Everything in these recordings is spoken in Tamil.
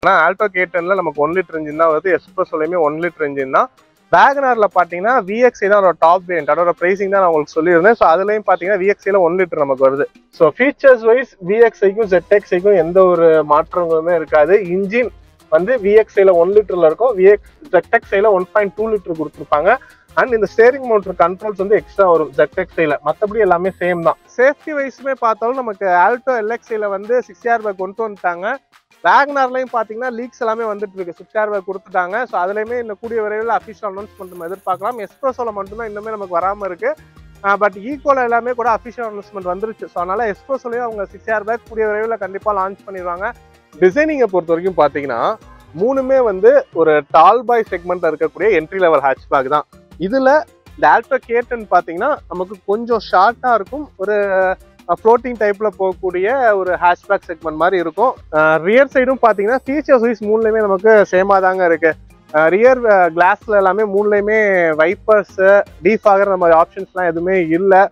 ஆனால் ஆல்டோ K10ல நமக்கு 1 லிட்டர் இன்ஜின் தான் வருது. எஸ்ப்ரெஸ்ஸோலையுமே 1 லிட்டர் இன்ஜின் தான். வேகனார்ல பார்த்தீங்கன்னா VXI தான் அதோட டாப் வேரியன்ட். அதோட பிரைசிங் தான் நான் உங்களுக்கு சொல்லியிருந்தேன். ஸோ அதுலேயும் பார்த்தீங்கன்னா VXIல 1 லிட்டர் நமக்கு வருது. ஸோ ஃபீச்சர்ஸ் வைஸ் VXIக்கும் ZXIக்கும் எந்த ஒரு மாற்றங்களுமே இருக்காது. இன்ஜின் வந்து VXIல 1 லிட்டர்ல இருக்கும், ZXIல 1.2 லிட்டர் கொடுத்துருப்பாங்க. அண்ட் இந்த ஸ்டேரிங் மோட்டர் கண்ட்ரோல்ஸ் வந்து எக்ஸ்ட்ரா வரும் ZXIல. மற்றபடி எல்லாமே சேம் தான். சேஃப்டி வைஸுமே பார்த்தாலும் நமக்கு ஆல்டோ LXIல வந்து 6 ஏர் பேக் கொண்டு வந்துட்டாங்க. வேகனார்லையும் பார்த்தீங்கன்னா லீக்ஸ் எல்லாமே வந்துட்டு இருக்கு. 6 ஏர் பேக் கொடுத்துட்டாங்க. ஸோ அதுலேயுமே இன்னும் கூடிய விரைவில் அஃபிஷியல் அனௌன்ஸ்மெண்ட் நம்ம எதிர்பார்க்கலாம். எஸ்ப்ரெஸ்ஸோல மட்டும்தான் இன்னுமே நமக்கு வராமல் இருக்கு. பட் ஈக்குவல் எல்லாமே கூட அஃபிஷியல் அனௌன்ஸ்மெண்ட் வந்துருச்சு. ஸோ அதனால எஸ்ப்ரெஸ்ஸோலையும் அவங்க 6 ஏர் பேக் கூடிய விரைவில் கண்டிப்பாக லான்ச் பண்ணிடுவாங்க. டிசைனிங்கை பொறுத்த வரைக்கும் பார்த்தீங்கன்னா மூணுமே வந்து ஒரு டால் பாய் செக்மெண்ட்ல இருக்கக்கூடிய என்ட்ரி லெவல் ஹேட்ச்பேக் தான். இதுல இந்த ஆல்டோ K10 பார்த்தீங்கன்னா நமக்கு கொஞ்சம் ஷார்ட்டா இருக்கும், ஒரு ஃப்ளோட்டிங் டைப்ல போகக்கூடிய ஒரு ஹேட்ச்பேக் செக்மெண்ட் மாதிரி இருக்கும். ரியர் சைடும் பார்த்தீங்கன்னா ஃபீச்சர்ஸ் வைஸ் மூணுலையுமே நமக்கு சேமா தாங்க இருக்கு. ரியர் கிளாஸ்ல எல்லாமே மூணுலையுமே வைப்பர்ஸ், டீஃபாகர் நம்ம ஆப்ஷன்ஸ்லாம் எதுவுமே இல்லை.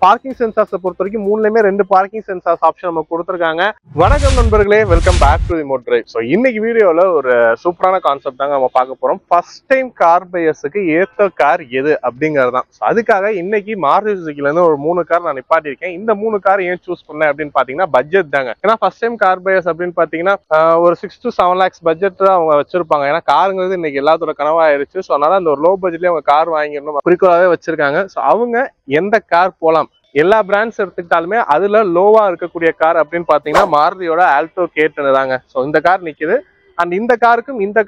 பார்க்கிங் சென்சார்ஸை பொறுத்த வரைக்கும் மூணுலையுமே 2 பார்க்கிங் சென்சார்ஸ் ஆப்ஷன் நம்ம கொடுத்துருக்காங்க. வணக்கம் நண்பர்களே, welcome back to remote drive. So இன்னைக்கு வீடியோவில் ஒரு சூப்பரான கான்செப்ட் தாங்க நம்ம பார்க்க போகிறோம். ஃபர்ஸ்ட் டைம் கார் பையர்ஸுக்கு ஏற்ற கார் எது அப்படிங்கிறது தான். ஸோ அதுக்காக இன்னைக்கு மாருதி சுசுகிலேருந்து ஒரு 3 கார் நான் நிப்பாட்டியிருக்கேன். இந்த 3 கார் ஏன் சூஸ் பண்ணேன் அப்படின்னு பார்த்தீங்கன்னா பட்ஜெட் தாங்க. ஏன்னா ஃபர்ஸ்ட் டைம் கார் பையர்ஸ் அப்படின்னு பார்த்தீங்கன்னா ஒரு 6 to 7 lakhs பட்ஜெட் அவங்க வச்சிருப்பாங்க. ஏன்னா காருங்கிறது இன்னைக்கு எல்லாத்தோட கனவாயிருச்சு. ஸோ அதனால அந்த ஒரு லோ பட்ஜெட்லேயே அவங்க கார் வாங்கிடணும் குறிக்கோளாகவே வச்சிருக்காங்க. ஸோ அவங்க எந்த கார் போகலாம், எல்லா பிராண்ட்ஸ் எடுத்துக்கிட்டாலுமே அதுல லோவா இருக்கக்கூடிய கார் அப்படின்னு பாத்தீங்கன்னா மாருதியோட ஆல்டோ K10 தாங்க. ஸோ இந்த கார் நிக்குது. அண்ட் இந்த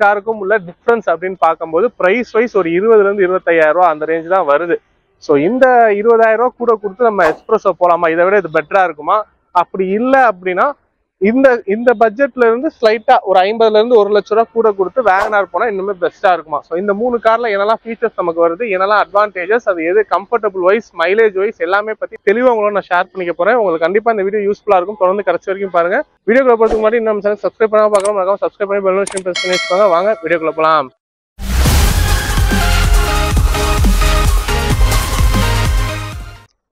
காருக்கும் உள்ள டிஃபரன்ஸ் அப்படின்னு பார்க்கும்போது பிரைஸ் வைஸ் ஒரு 20,000 to 25,000 ரூபா அந்த ரேஞ்ச் தான் வருது. ஸோ இந்த 20,000 ரூபா கூட கொடுத்து நம்ம எஸ்ப்ரெஸ்ஸோ போலாமா, இதை விட இது பெட்டரா இருக்குமா? அப்படி இல்லை அப்படின்னா இந்த பட்ஜெட்ல இருந்து ஸ்லைட்டா ஒரு 50,000 இருந்து 1 லட்ச ரூபா கூட கொடுத்து வேகனார் போனா இன்னுமே பெஸ்டா இருக்குமா? ஸோ இந்த 3 கார்ல என்னெல்லாம் ஃபீச்சர்ஸ் நமக்கு வருது, என்னெல்லாம் அட்வான்டேஜஸ், அது எது கம்ஃபர்டபுள் வைஸ், மைலேஜ் வைஸ் எல்லாமே பத்தி தெளிவாக உங்களோட நான் ஷேர் பண்ணிக்க போறேன். உங்களுக்கு கண்டிப்பா இந்த வீடியோ யூஸ்ஃபுல்லா இருக்கும். தொடர்ந்து கடைசி வரைக்கும் பாருங்க. வீடியோக்குள்ள போறதுக்கு முன்னாடி நம்ம சேனல் சப்ஸ்கிரைப் பண்ணாம பார்க்கலாம், மறக்காம சப்ஸ்கிரைப் பண்ணி பெல் நோட்டிஃபிகேஷன் பிரஸ் பண்ணி வச்சுக்கோங்க. வாங்க வீடியோக்குள்ள போலாம்.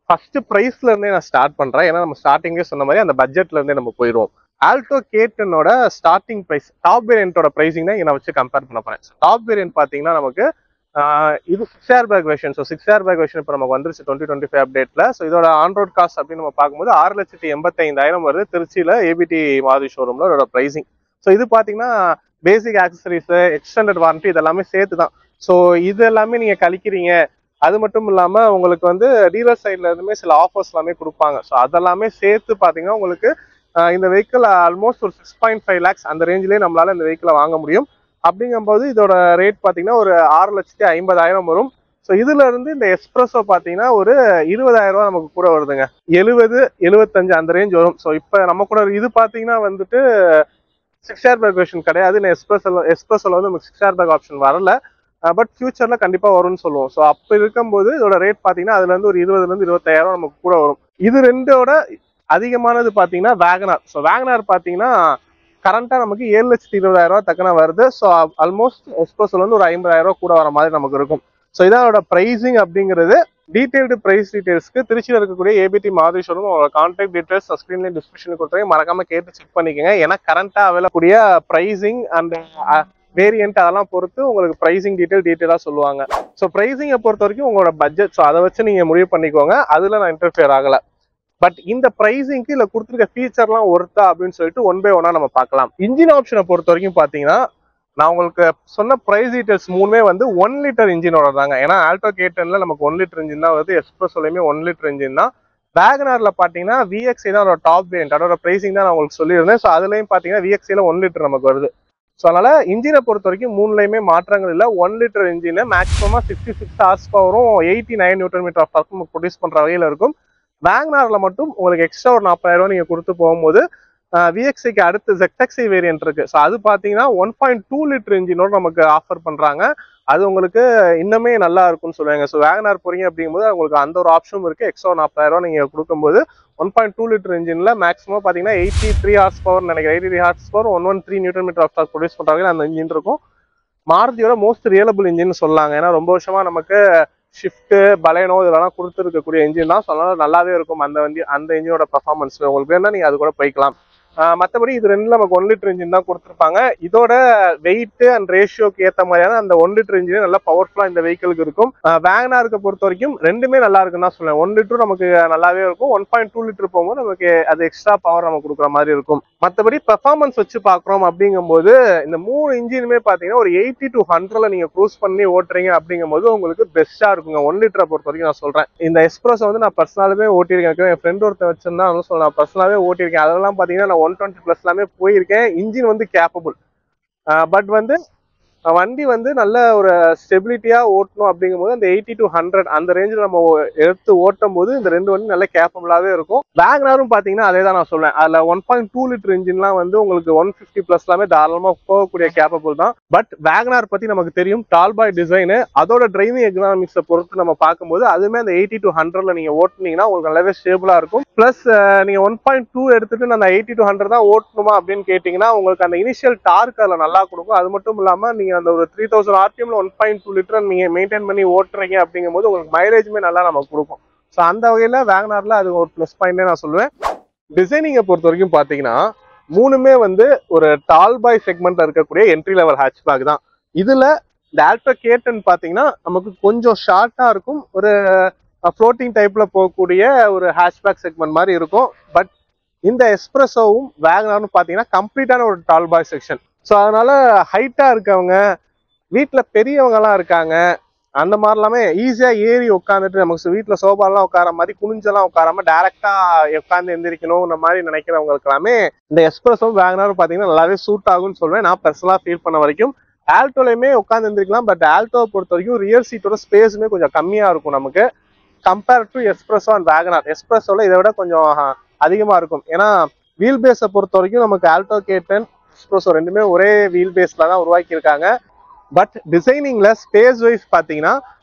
ஃபர்ஸ்ட் பிரைஸ்ல இருந்தே நான் ஸ்டார்ட் பண்றேன். ஏன்னா நம்ம ஸ்டார்டிங்கே சொன்ன மாதிரி அந்த பட்ஜெட்ல இருந்தே நம்ம போயிடுவோம். ஆல்டோ K10ஓட ஸ்டார்டிங் பிரைஸ், டாப் வேரியன்ட்டோட பிரைசிங் தான் நான் வச்சு கம்பேர் பண்ண போறேன். டாப் வேரியன்ட் பாத்தீங்கன்னா நமக்கு இது 6 air bag version. So 6 air bag version இப்போ நமக்கு வந்துருச்சு 2025 அப்டேட்ல. ஸோ இதோட ஆன்ரோட் காஸ்ட் அப்படின்னு நம்ம பார்க்கும்போது 6,85,000 வருது. திருச்சியில ABT மாருதி ஷோரூம்ல இதோட பிரைசிங். ஸோ இது பாத்தீங்கன்னா பேசிக் ஆக்சசரிஸ், எக்ஸ்டெண்டட் வாரண்டி இதெல்லாமே சேர்த்து தான். ஸோ இது எல்லாமே நீங்க கழிக்கிறீங்க. அது மட்டும் இல்லாம உங்களுக்கு வந்து டீலர் சைட்ல இருந்துமே சில ஆஃபர்ஸ் எல்லாமே கொடுப்பாங்க. ஸோ அதெல்லாமே சேர்த்து பாத்தீங்கன்னா உங்களுக்கு இந்த வெஹிக்கிள் ஆல்மோஸ்ட் ஒரு 6.5 lakhs அந்த ரேஞ்சிலேயே நம்மளால இந்த வெஹிக்கிளை வாங்க முடியும். அப்படிங்கும்போது இதோட ரேட் பாத்தீங்கன்னா ஒரு 6,50,000 வரும். ஸோ இதுல இருந்து இந்த எஸ்ப்ரெஸ்ஸோ பாத்தீங்கன்னா ஒரு 20,000 ரூபா நமக்கு கூட வருதுங்க. 70, 75 அந்த ரேஞ்ச் வரும். ஸோ இப்போ நம்ம கூட இது பாத்தீங்கன்னா வந்துட்டு 6 ஏர் பேக் வெர்ஷன் கிடையாது. எஸ்ப்ரெஸ்ஸோல வந்து நமக்கு 6 ஏர் பேக் ஆப்ஷன் வரல. பட் ஃபியூச்சர்ல கண்டிப்பா வரும்னு சொல்லுவோம். ஸோ அப்போ இருக்கும்போது இதோட ரேட் பாத்தீங்கன்னா அதுல இருந்து ஒரு 20,000 இருந்து 25,000 நமக்கு கூட வரும். இது ரெண்டோட அதிகமானது பாத்தீங்கன்னா வேகனார். ஸோ வேகனார் பாத்தீங்கன்னா கரண்டா நமக்கு 7,20,000 ரூபா தக்கன வருது. ஸோ ஆல்மோஸ்ட் எஸ்ப்ரெஸ்ஸோல வந்து ஒரு 50,000 ரூபா கூட வர மாதிரி நமக்கு இருக்கும். ஸோ இதோட பிரைசிங் அப்படிங்கிறது டீடைல்டு பிரைஸ் டீடைல்ஸ்க்கு திருச்சியில் இருக்கக்கூடிய ABT மாருதி ஷோரூம் உங்களோட கான்டாக்ட் டீடைல்ஸ் ஸ்கிரீன்ல டிஸ்கிரிப்ஷன் கொடுத்துருங்க. மறக்காம கேட்டு செக் பண்ணிக்கோங்க. ஏன்னா கரண்டா அவைலக்கூடிய பிரைசிங் அண்ட் வேரியன்ட் அதெல்லாம் பொறுத்து உங்களுக்கு பிரைசிங் டீட்டெயிலா சொல்லுவாங்க. ஸோ பிரைசிங்கை பொறுத்த வரைக்கும் உங்களோட பட்ஜெட், ஸோ அதை வச்சு நீங்க முடிவு பண்ணிக்கோங்க. அதுல நான் இன்டர்ஃபியர் ஆகல. பட் இந்த பிரைசிங்க்கு இல்ல கொடுத்துருக்க ஃபீச்சர்லாம் ஒர்த்தா அப்படின்னு சொல்லிட்டு 1 by 1 நம்ம பார்க்கலாம். இன்ஜின் ஆப்ஷனை பொறுத்த வரைக்கும் பாத்தீங்கன்னா நான் உங்களுக்கு சொன்ன பிரைஸ் டீடைல்ஸ் மூணுமே வந்து 1 லிட்டர் இன்ஜினோட தாங்க. ஏன்னா ஆல்டோ K10ல நமக்கு 1 லிட்டர் இன்ஜின் தான் வருது. எஸ்ப்ரெஸ்ஸோலையுமே 1 லிட்டர் இன்ஜின் தான். வேகனார்ல பாத்தீங்கன்னா VXI தான் அதோட டாப் வேரியன்ட். அதோட பிரைசிங் தான் நான் உங்களுக்கு சொல்லியிருந்தேன். ஸோ அதுலயும் பாத்தீங்கன்னா VXIல 1 லிட்டர் நமக்கு வருது. ஸோ அதனால இன்ஜினை பொறுத்த வரைக்கும் மூணுலையுமே மாற்றங்கள் இல்லை. 1 லிட்டர் இன்ஜின் மேக்ஸிமமா 66 ஹார்ஸ் பவரும் 89 நியூட்டன் மீட்டர் ஆஃப் டார்க்கும் ப்ரொடியூஸ் பண்ற வகையில இருக்கும். வேகனார்ல மட்டும் உங்களுக்கு எக்ஸ்ட்ரா ஒரு 40,000 ரூபா நீங்க கொடுத்து போகும்போது VXIக்கு அடுத்து ZXI வேரியன்ட் இருக்கு. ஸோ அது பாத்தீங்கன்னா 1.2 லிட்டர் இன்ஜினோட நமக்கு ஆஃபர் பண்றாங்க. அது உங்களுக்கு இன்னுமே நல்லா இருக்கும்னு சொல்லுவாங்க. ஸோ வேகனார் போறீங்க அப்படிங்கும்போது உங்களுக்கு அந்த ஒரு ஆப்ஷனும் இருக்கு. எக்ஸ்ட்ரா 40,000 ரூபா நீங்க கொடுக்கும்போது 1.2 லிட்டர் இன்ஜின்ல மேக்ஸிமம் பாத்தீங்கன்னா 83 ஹார்ஸ் பவர் நினைக்கிறேன். 83 horsepower 113 newton metre of torque produce பண்றாங்க. அந்த இன்ஜின் இருக்கும். மாருதியோட மோஸ்ட் ரியலபிள் இன்ஜின் சொல்லலாங்க. ஏன்னா ரொம்ப வருஷமா நமக்கு ஷிஃப்ட் பலேனோ இதெல்லாம் கொடுத்துருக்கக்கூடிய இன்ஜின் தான். ஸோ அதனால நல்லாவே இருக்கும் அந்த இன்ஜினோட பர்ஃபார்மன்ஸ். உங்களுக்கு வேணா நீங்க அது கூட போய்க்கலாம். மற்றபடி இது ரெண்டுல நமக்கு 1 லிட்டர் இன்ஜின் தான் கொடுத்துருப்பாங்க. இதோட வெயிட் அண்ட் ரேஷியோக்கு ஏற்ற மாதிரியான அந்த 1 லிட்டர் இன்ஜின் நல்லா பவர்ஃபுல்லா இந்த வெஹிக்கிளுக்கு இருக்கும். வேகனாருக்கு பொறுத்த வரைக்கும் ரெண்டுமே நல்லா இருக்குன்னு தான் சொல்லுவேன். 1 லிட்டரும் நமக்கு நல்லாவே இருக்கும். 1.2 லிட்டர் போகும்போது நமக்கு அது எக்ஸ்ட்ரா பவர் நம்ம கொடுக்குற மாதிரி இருக்கும். மற்றபடி பெர்ஃபார்மன்ஸ் வச்சு பார்க்குறோம் அப்படிங்கும்போது இந்த 3 இன்ஜினுமே பார்த்தீங்கன்னா ஒரு 80 to 100ல நீங்க க்ரூஸ் பண்ணி ஓட்டுறீங்க அப்படிங்கும்போது உங்களுக்கு பெஸ்டா இருக்குங்க. 1 லிட்டரை பொறுத்த வரைக்கும் நான் சொல்றேன். இந்த எஸ்பிரஸோ வந்து நான் பர்சனலாவே ஓட்டியிருக்கேன். என் ஃப்ரெண்ட் ஒருத்தர் வச்சிருந்தா சொல்ல நான் பர்சனலாவே ஓட்டியிருக்கேன். அதெல்லாம் பார்த்தீங்கன்னா நான் 120 பிளஸ் எல்லாமே போயிருக்கேன். இன்ஜின் வந்து கேப்பபிள். பட் வந்து வண்டி வந்து நல்ல ஒரு ஸ்டெபிலிட்டியா ஓட்டணும் அப்படிங்கும்போது அந்த 80 to 100 அந்த ரேஞ்சில் நம்ம எடுத்து ஓட்டும் போது இந்த ரெண்டு வண்டி நல்ல கேப்பபிளாவே இருக்கும். வேகனாரும் பாத்தீங்கன்னா அதே தான் நான் சொல்லுவேன். அதுல 1.2 லிட்டர் இன்ஜின்லாம் வந்து உங்களுக்கு 150 பிளஸ் எல்லாமே தாராளமா போகக்கூடிய கேப்பபிள் தான். பட் வேகனார் பத்தி நமக்கு தெரியும், டால்பாய் டிசைனு, அதோட டிரைவிங் எக்கனாமிக்ஸை பொறுத்து நம்ம பார்க்கும்போது அதுவுமே அந்த 80 to 100ல நீங்க ஓட்டுனீங்கன்னா உங்களுக்கு நல்லாவே ஸ்டேபிளா இருக்கும். பிளஸ் நீங்க 1.2 எடுத்துட்டு நான் 80 to 100 தான் ஓட்டணுமா அப்படின்னு கேட்டீங்கன்னா உங்களுக்கு அந்த இனிஷியல் டார்க் அதுல நல்லா கொடுக்கும். அது மட்டும் இல்லாம நீங்க அந்த ஒரு 3000 RPMல 1.2 லிட்டர் நீங்க மெயின்டைன் பண்ணி ஓட்டுறீங்க அப்படிங்கும்போது உங்களுக்கு மைலேஜுமே நல்லா நமக்கு கொடுக்கும். ஸோ அந்த வகையில வேகனார்ல அது ஒரு ப்ளஸ் பாயிண்டே நான் சொல்லுவேன். டிசைனிங்கை பொறுத்த வரைக்கும் பாத்தீங்கன்னா மூணுமே வந்து ஒரு டால்பாய் செக்மெண்ட்ல இருக்கக்கூடிய என்ட்ரி லெவல் ஹேட்ச்பேக் தான். இதுல இந்த ஆல்டோ கேட்டன் பாத்தீங்கன்னா நமக்கு கொஞ்சம் ஷார்ட்டா இருக்கும், ஒரு ஃப்ளோட்டிங் டைப்ல போகக்கூடிய ஒரு ஹேட்ச்பேக் செக்மெண்ட் மாதிரி இருக்கும். பட் இந்த எஸ்பிரஸோவும் வேகனாரும் பாத்தீங்கன்னா கம்ப்ளீட்டான ஒரு டால்பாய் செக்ஷன். ஸோ அதனால ஹைட்டா இருக்கவங்க, வீட்டுல பெரியவங்க எல்லாம் இருக்காங்க, அந்த மாதிரி எல்லாமே ஈஸியா ஏறி உட்காந்துட்டு நமக்கு வீட்டுல சோபாலாம் உட்கார மாதிரி குனிஞ்செல்லாம் உட்காராம டைரக்டா உட்காந்து எந்திரிக்கணும் இந்த மாதிரி நினைக்கிறவங்களுக்கு எல்லாமே இந்த எஸ்பிரஸோ வேகனாரும் பாத்தீங்கன்னா நல்லாவே சூட் ஆகும்னு சொல்லுவேன். நான் பர்சனலா ஃபீல் பண்ண வரைக்கும். ஆல்டோலையுமே உட்காந்து எந்திரிக்கலாம். பட் ஆல்டோவை பொறுத்த வரைக்கும் ரியர் சீட்டோட ஸ்பேஸுமே கொஞ்சம் கம்மியா இருக்கும் நமக்கு compare to Espresso and WagonR. எஸ்பிரஸோல இதை விட கொஞ்சம் அதிகமா இருக்கும். ஏன்னா வீல் பேஸை பொறுத்த வரைக்கும் நமக்கு ஆல்டோ கேட்டன் எஸ்பிரஸோ ரெண்டுமே ஒரே வீல் பேஸ்ல தான் உருவாக்கி இருக்காங்க. பட் டிசைனிங்ல ஸ்பேஸ் வைஸ் பாத்தீங்கன்னா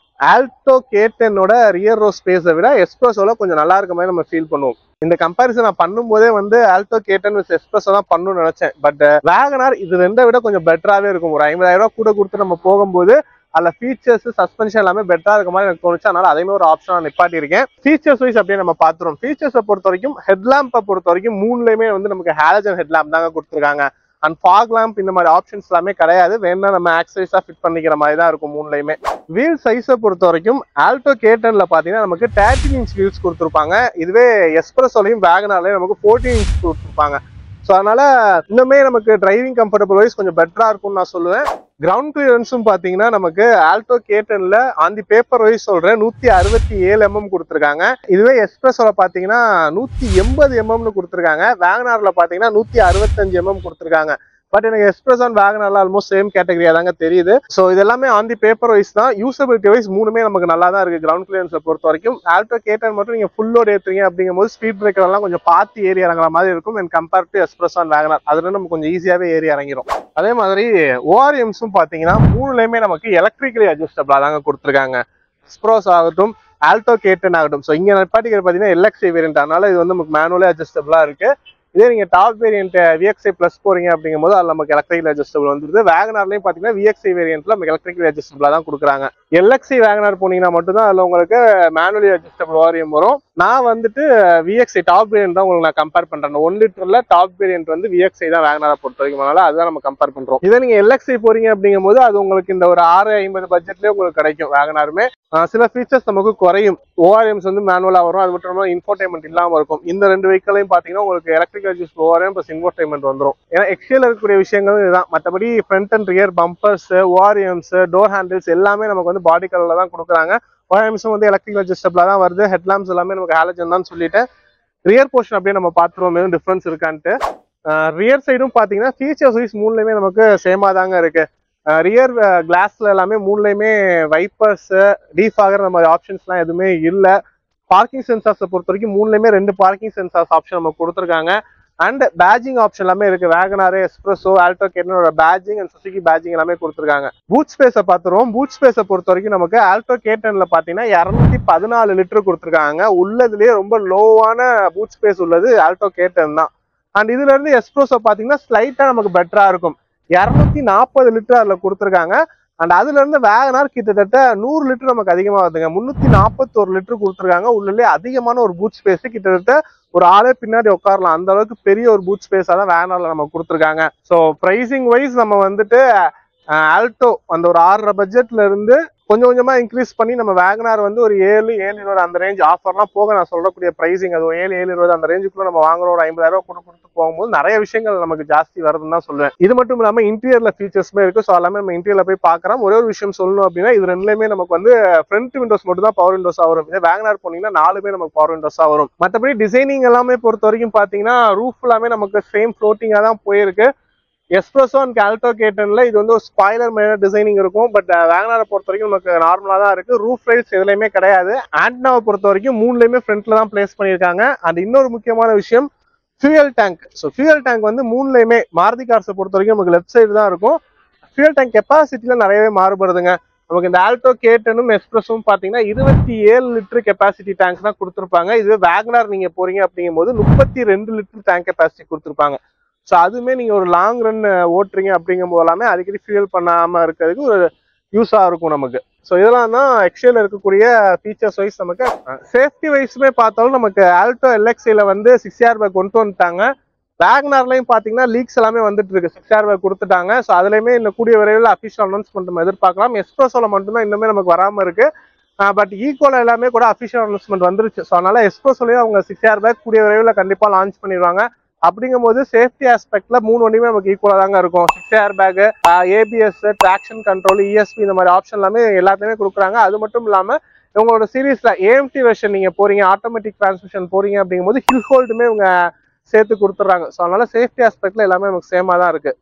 ஆல்டோ கேட்டனோட ரியர் ரோ ஸ்பேஸை விட எஸ்பிரஸோல கொஞ்சம் நல்லா இருக்க மாதிரி நம்ம ஃபீல் பண்ணுவோம். இந்த கம்பேரிசன் நான் பண்ணும்போதே வந்து ஆல்டோ கேட்டன் வித் எஸ்பிரஸோ தான் பண்ணணும்னு நினைச்சேன். பட் வேகனார் இது ரெண்டை விட கொஞ்சம் பெட்டராகவே இருக்கும். ஒரு 50,000 ரூபாய் கூட கொடுத்து நம்ம போகும்போது அதுல ஃபீச்சர்ஸ் சஸ்பென்ஷன் எல்லாமே பெட்டரா இருக்க மாதிரி எனக்கு தோணுச்சு. அதனால அதே ஒரு ஆப்ஷனா நிப்பாட்டி இருக்கேன். ஃபீச்சர்ஸ் வைஸ் அப்படியே நம்ம பாத்துறோம். ஃபீச்சர்ஸை பொறுத்த வரைக்கும் ஹெட்லாம்பை பொறுத்த வரைக்கும் மூணுலயுமே வந்து நமக்கு ஹாலஜன் ஹெட்லாம்ப் தாங்க கொடுத்துருக்காங்க. அண்ட் ஃபாக் லாம்ப் இந்த மாதிரி ஆப்ஷன்ஸ் எல்லாமே கிடையாது. வேணா நம்ம ஆக்சசரிஸா ஃபிட் பண்ணிக்கிற மாதிரி தான் இருக்கும் மூணுலயுமே. வீல் சைஸை பொறுத்த வரைக்கும் ஆல்டோ கேட்டன்ல பாத்தீங்கன்னா நமக்கு 13 இன்ச் வீல்ஸ் கொடுத்துருப்பாங்க. இதுவே எஸ்பிரஸோலையும் வேகனார்லயும் நமக்கு 14 இன்ச் கொடுத்துருப்பாங்க. ஸோ அதனால இன்னுமே நமக்கு டிரைவிங் கம்ஃபர்டபுள் வைஸ் கொஞ்சம் பெட்டரா இருக்கும்னு நான் சொல்லுவேன். கிரவுண்ட் கிளியரன்ஸும் பாத்தீங்கன்னா நமக்கு ஆல்டோ கேட்டன்ல ஆன் தி பேப்பர் வைஸ் சொல்றேன் 167 mm கொடுத்துருக்காங்க. இதுவே எஸ்பிரஸோல பாத்தீங்கன்னா 180 mm கொடுத்துருக்காங்க. வேகனார்ல பாத்தீங்கன்னா 165 mm கொடுத்துருக்காங்க. பட் எனக்கு எஸ்பிரஸ் அண்ட் வேகனார்ல ஆல்மோஸ்ட் சேம் கேட்டகரியா தாங்க தெரியுது. ஸோ இது எல்லாமே ஆன் தி பேப்பர் வைஸ் தான். யூசபிலிட்டி வைஸ் மூணுமே நமக்கு நல்லா தான் இருக்கு. கிரவுண்ட் கிளியரன்ஸை பொறுத்த வரைக்கும் ஆல்டோ கேட்டன் மட்டும் நீங்க ஃபுல் லோட் ஏற்றுறீங்க அப்படிங்கும்போது ஸ்பீட் பிரேக்கர் எல்லாம் கொஞ்சம் பார்த்து ஏறி இறங்குற மாதிரி இருக்கும். And compare to எஸ்பிரஸ் and Wagon R அதுல நம்ம கொஞ்சம் ஈஸியாவே ஏறி இறங்கிடும். அதே மாதிரி ஓஆர்எம்ஸும் பாத்தீங்கன்னா மூணுலயுமே நமக்கு எலக்ட்ரிக்கலி அட்ஜஸ்டபிளா தாங்க கொடுத்துருக்காங்க. எஸ்பிரஸ் ஆகட்டும் ஆல்டோ கேட்டன் ஆகட்டும். ஸோ இங்க நிப்பாட்டிக்கிற பாத்தீங்கன்னா எல்எக்ஸ்ஐ வேரியன்ட், அதனால இது வந்து நமக்கு மேனுவலே அட்ஜஸ்டபிளா இருக்கு. இதே நீங்க டாப் வேரியன்ட் VXI பிளஸ் போறீங்க அப்படிங்கும் போது அது நமக்கு எலக்ட்ரிக்கல் அட்ஜஸ்டபிள் வந்துருது. வேகனார்லயும் பாத்தீங்கன்னா VXI வேரியன்ட்ல நமக்கு எலக்ட்ரிக்கல் அட்ஜஸ்டபிளா தான் கொடுக்குறாங்க. LXI வேகனார் போனீங்கன்னா மட்டும் தான் அதுல உங்களுக்கு மேனுவலி அட்ஜஸ்டபிள் வாரியம் வரும். நான் வந்துட்டு VXI டாப் வேரியன்ட் தான் உங்களுக்கு நான் கம்பேர் பண்றேன். 1 லிட்டர்ல டாப் வேரியன்ட் வந்து VXI தான் வேகனாரை பொறுத்த வரைக்கும். அதனால அதுதான் நம்ம கம்பேர் பண்றோம். இதே நீங்க LXI போறீங்க அப்படிங்கும் போது அது உங்களுக்கு இந்த ஒரு 650 பட்ஜெட்லயே உங்களுக்கு கிடைக்கும். வேகனாருமே சில ஃபீச்சர்ஸ் நமக்கு குறையும். ஓஆர்எம்ஸ் வந்து மேனுவலா வரும். அது மட்டும் இல்லாமல் இன்ஃபோடைன்மெண்ட் இல்லாம இருக்கும். இந்த ரெண்டு வெஹிக்களையும் பாத்தீங்கன்னா உங்களுக்கு electrical adjust ORM plus infotainment வந்துடும். ஏன்னா எக்ஸ்எல் இருக்கக்கூடிய விஷயங்கள் இதுதான். மற்றபடி front and rear bumpers, ORMs, door handles எல்லாமே நமக்கு வந்து பாடி கலர்ல தான் கொடுக்குறாங்க. ஓஆர்எம்ஸும் வந்து எலக்ட்ரிக்கல் அட்ஜஸ்டபிளா தான் வருது. ஹெட்லாம்ப்ஸ் எல்லாமே நமக்கு ஹாலஜன் தான் சொல்லிட்டேன். ரியர் போர்ஷன் அப்படியே நம்ம பாத்துருவோம் எதுவும் டிஃபரன்ஸ் இருக்கான்ட்டு. ரியர் சைடும் பாத்தீங்கன்னா ஃபீச்சர்ஸ் வைஸ் மூணுலயுமே நமக்கு சேமா தாங்க இருக்கு. ரியர் கிளாஸ்ல எல்லாமே மூணுலயுமே வைப்பர்ஸ், டீஃபாகர் அந்த மாதிரி ஆப்ஷன்ஸ்லாம் எதுவுமே இல்லை. பார்க்கிங் சென்சார்ஸை பொறுத்த வரைக்கும் மூணுலயுமே 2 பார்க்கிங் சென்சார்ஸ் ஆப்ஷன் நமக்கு கொடுத்துருக்காங்க. அண்ட் பேஜிங் ஆப்ஷன் எல்லாமே இருக்கு. வேகனார், எஸ்பிரஸோ, ஆல்டோ கேட்டனோட பேஜிங் அண்ட் சுசுகி பேஜிங் எல்லாமே கொடுத்துருக்காங்க. பூட் ஸ்பேஸை பார்த்துருவோம். பூட் ஸ்பேஸை பொறுத்த வரைக்கும் நமக்கு ஆல்டோ கேட்டன்ல பாத்தீங்கன்னா 214 லிட்டர் கொடுத்துருக்காங்க. உள்ளதுலேயே ரொம்ப லோவான பூட் ஸ்பேஸ் உள்ளது ஆல்டோ கேட்டன் தான். அண்ட் இதுல இருந்து எஸ்பிரஸோ பாத்தீங்கன்னா ஸ்லைட்டா நமக்கு பெட்டரா இருக்கும். 240 லிட்டர் அதுல கொடுத்துருக்காங்க. அண்ட் அதுல இருந்து வேகனார் கிட்டத்தட்ட 100 லிட்டர் நமக்கு அதிகமா வருதுங்க. 341 லிட்டர் கொடுத்துருக்காங்க. உள்ளே அதிகமான ஒரு பூட் ஸ்பேஸ், கிட்டத்தட்ட ஒரு ஆளே பின்னாடி உட்காரலாம், அந்த அளவுக்கு பெரிய ஒரு பூட் ஸ்பேஸா தான் வேகனார்ல நம்ம கொடுத்துருக்காங்க. ஸோ பிரைசிங் வைஸ் நம்ம வந்துட்டு ஆல்டோ அந்த ஒரு 6.5 பட்ஜெட்ல இருந்து கொஞ்சம் கொஞ்சமா இன்க்ரீஸ் பண்ணி நம்ம வேகனார் வந்து ஒரு 7,720 அந்த ரேஞ்ச் ஆஃபர்லாம் போக நான் சொல்லக்கூடிய பிரைசிங் அது 7,720 அந்த ரேஞ்சுக்குள்ள நம்ம வாங்குறோம். ஒரு 50,000 கொடுத்து போகும்போது நிறைய விஷயங்கள் நமக்கு ஜாஸ்தி வருதுன்னு தான் சொல்லுவேன். இது மட்டும் இல்லாம இன்டீரியர்ல ஃபீச்சர்ஸ்மே இருக்கு. ஸோ எல்லாமே நம்ம இன்டீரியர்ல போய் பார்க்கலாம். ஒரே ஒரு விஷயம் சொல்லணும் அப்படின்னா, இது ரெண்டுலயுமே நமக்கு வந்து ஃப்ரண்ட் விண்டோஸ் மட்டும் தான் பவர் விண்டோஸா வரும். இதே வேகனார் போனீங்கன்னா 4மே நமக்கு பவர் விண்டோஸா வரும். மற்றபடி டிசைனிங் எல்லாமே பொறுத்த வரைக்கும் பாத்தீங்கன்னா ரூஃப் எல்லாமே நமக்கு சேம் ஃப்ளோட்டிங்கா தான் போயிருக்கு. எஸ்ப்ரெஸோ அண்ட் ஆல்டோ K10ல இது வந்து ஒரு ஸ்பாய்லர் மேல டிசைனிங் இருக்கும். பட் வேகனாரை பொறுத்த வரைக்கும் நமக்கு நார்மலா தான் இருக்கு. ரூஃப் ரைட்ஸ் எதுலையுமே கிடையாது. ஆண்டனாவை பொறுத்த வரைக்கும் 3லையுமே ஃப்ரண்ட்ல தான் பிளேஸ் பண்ணியிருக்காங்க. அண்ட் இன்னொரு முக்கியமான விஷயம் fuel tank. So fuel tank வந்து 3லையுமே மாருதி கார்ஸை பொறுத்த வரைக்கும் நமக்கு லெஃப்ட் சைடு தான் இருக்கும். ஃபியூயல் டேங்க் கெப்பாசிட்டியில நிறையவே மாறுபடுதுங்க. நமக்கு இந்த ஆல்டோ K10ம் எஸ்ப்ரெஸும் பாத்தீங்கன்னா 27 லிட்டர் கெப்பாசிட்டி டேங்க் தான் கொடுத்துருப்பாங்க. இதுவே வேகனார் நீங்க போறீங்க அப்படிங்கும் போது 32 லிட்டர் டேங்க் கெப்பாசிட்டி கொடுத்துருப்பாங்க. ஸோ அதுவுமே நீங்க ஒரு லாங் ரன் ஓட்டுறீங்க அப்படிங்கும் போது எல்லாமே அடிக்கடி ஃபியூல் பண்ணாம இருக்கிறதுக்கு ஒரு யூஸா இருக்கும் நமக்கு. ஸோ இதெல்லாம் தான் எக்ஸைல இருக்கக்கூடிய ஃபீச்சர்ஸ் வைஸ். நமக்கு சேஃப்டி வைஸுமே பார்த்தாலும் நமக்கு ஆல்டோ LXIல வந்து 6 ஏர் பேக் கொண்டு வந்துட்டாங்க. வேகனார்லையும் பாத்தீங்கன்னா லீக்ஸ் எல்லாமே வந்துட்டு இருக்கு. 6 ஏர் பேக் கொடுத்துட்டாங்க. ஸோ அதுலயுமே இன்னும் கூடிய விரைவில் அஃபிஷியல் அனௌன்ஸ்மெண்ட் நம்ம எதிர்பார்க்கலாம். எஸ்ப்ரெஸோல மட்டும்தான் இன்னுமே நமக்கு வராம இருக்கு. பட் ஈக்குவலா எல்லாமே கூட அஃபிஷியல் அனௌன்ஸ்மெண்ட் வந்துருச்சு. ஸோ அதனால எஸ்ப்ரெஸோலயும் அவங்க 6 ஏர் பேக் கூடிய விரைவில் கண்டிப்பா லான்ச் பண்ணிடுவாங்க. அப்படிங்கும் போது சேஃப்டி ஆஸ்பெக்ட்ல 3 வண்டியுமே நமக்கு ஈக்குவலா தாங்க இருக்கும். 6 air bag, ABS, traction control, ESP இந்த மாதிரி ஆப்ஷன் எல்லாமே எல்லாத்தையுமே கொடுக்குறாங்க. அது மட்டும் இல்லாம உங்களோட சீரீஸ்ல AMT வெர்ஷன் நீங்க போறீங்க, ஆட்டோமேட்டிக் டிரான்ஸ்மிஷன் போறீங்க அப்படிங்கும் போது ஹில் ஹோல்டுமே இவங்க சேர்த்து கொடுத்துட்றாங்க. ஸோ அதனால சேஃப்டி ஆஸ்பெக்ட்ல எல்லாமே நமக்கு சேமா தான் இருக்கு.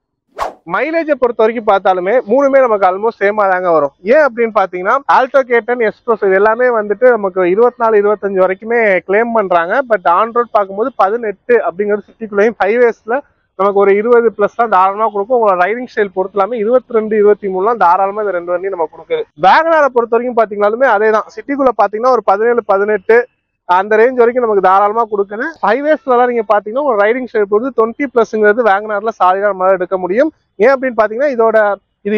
மைலேஜை பொறுத்த வரைக்கும் பார்த்தாலுமே 3மே நமக்கு ஆல்மோஸ்ட் சேமா தாங்க வரும். ஏன் அப்படின்னு பாத்தீங்கன்னா ஆல்டோ K10 எஸ்ப்ரெஸ் இது எல்லாமே வந்துட்டு நமக்கு 24, 25 வரைக்குமே கிளைம் பண்றாங்க. பட் ஆன் ரோட் பார்க்கும்போது 18 அப்படிங்கிறது சிட்டிக்குள்ளேயும், ஹைவேஸ்ல நமக்கு ஒரு 20+ தான் தாராளமா கொடுக்கும். உங்களோட ரைடிங் ஸ்டைல் பொறுத்து எல்லாமே 22, 23 தாராளமா இந்த 2 வண்டியும் நம்ம கொடுக்குது. வேகனாரை பொறுத்த வரைக்கும் பாத்தீங்கன்னாலுமே அதே தான். சிட்டிக்குள்ள பாத்தீங்கன்னா ஒரு 17, 18 அந்த ரேஞ்ச் வரைக்கும் நமக்கு தாராளமா கொடுக்குது. ஹைவேஸ்ல எல்லாம் நீங்க பாத்தீங்கன்னா ஒரு ரைடிங் ஸ்டைல் பொறுத்து 20+ங்கிறது வேகனார்ல சாலிடா நம்மளால எடுக்க முடியும். ஏன் அப்படின்னு பாத்தீங்கன்னா இது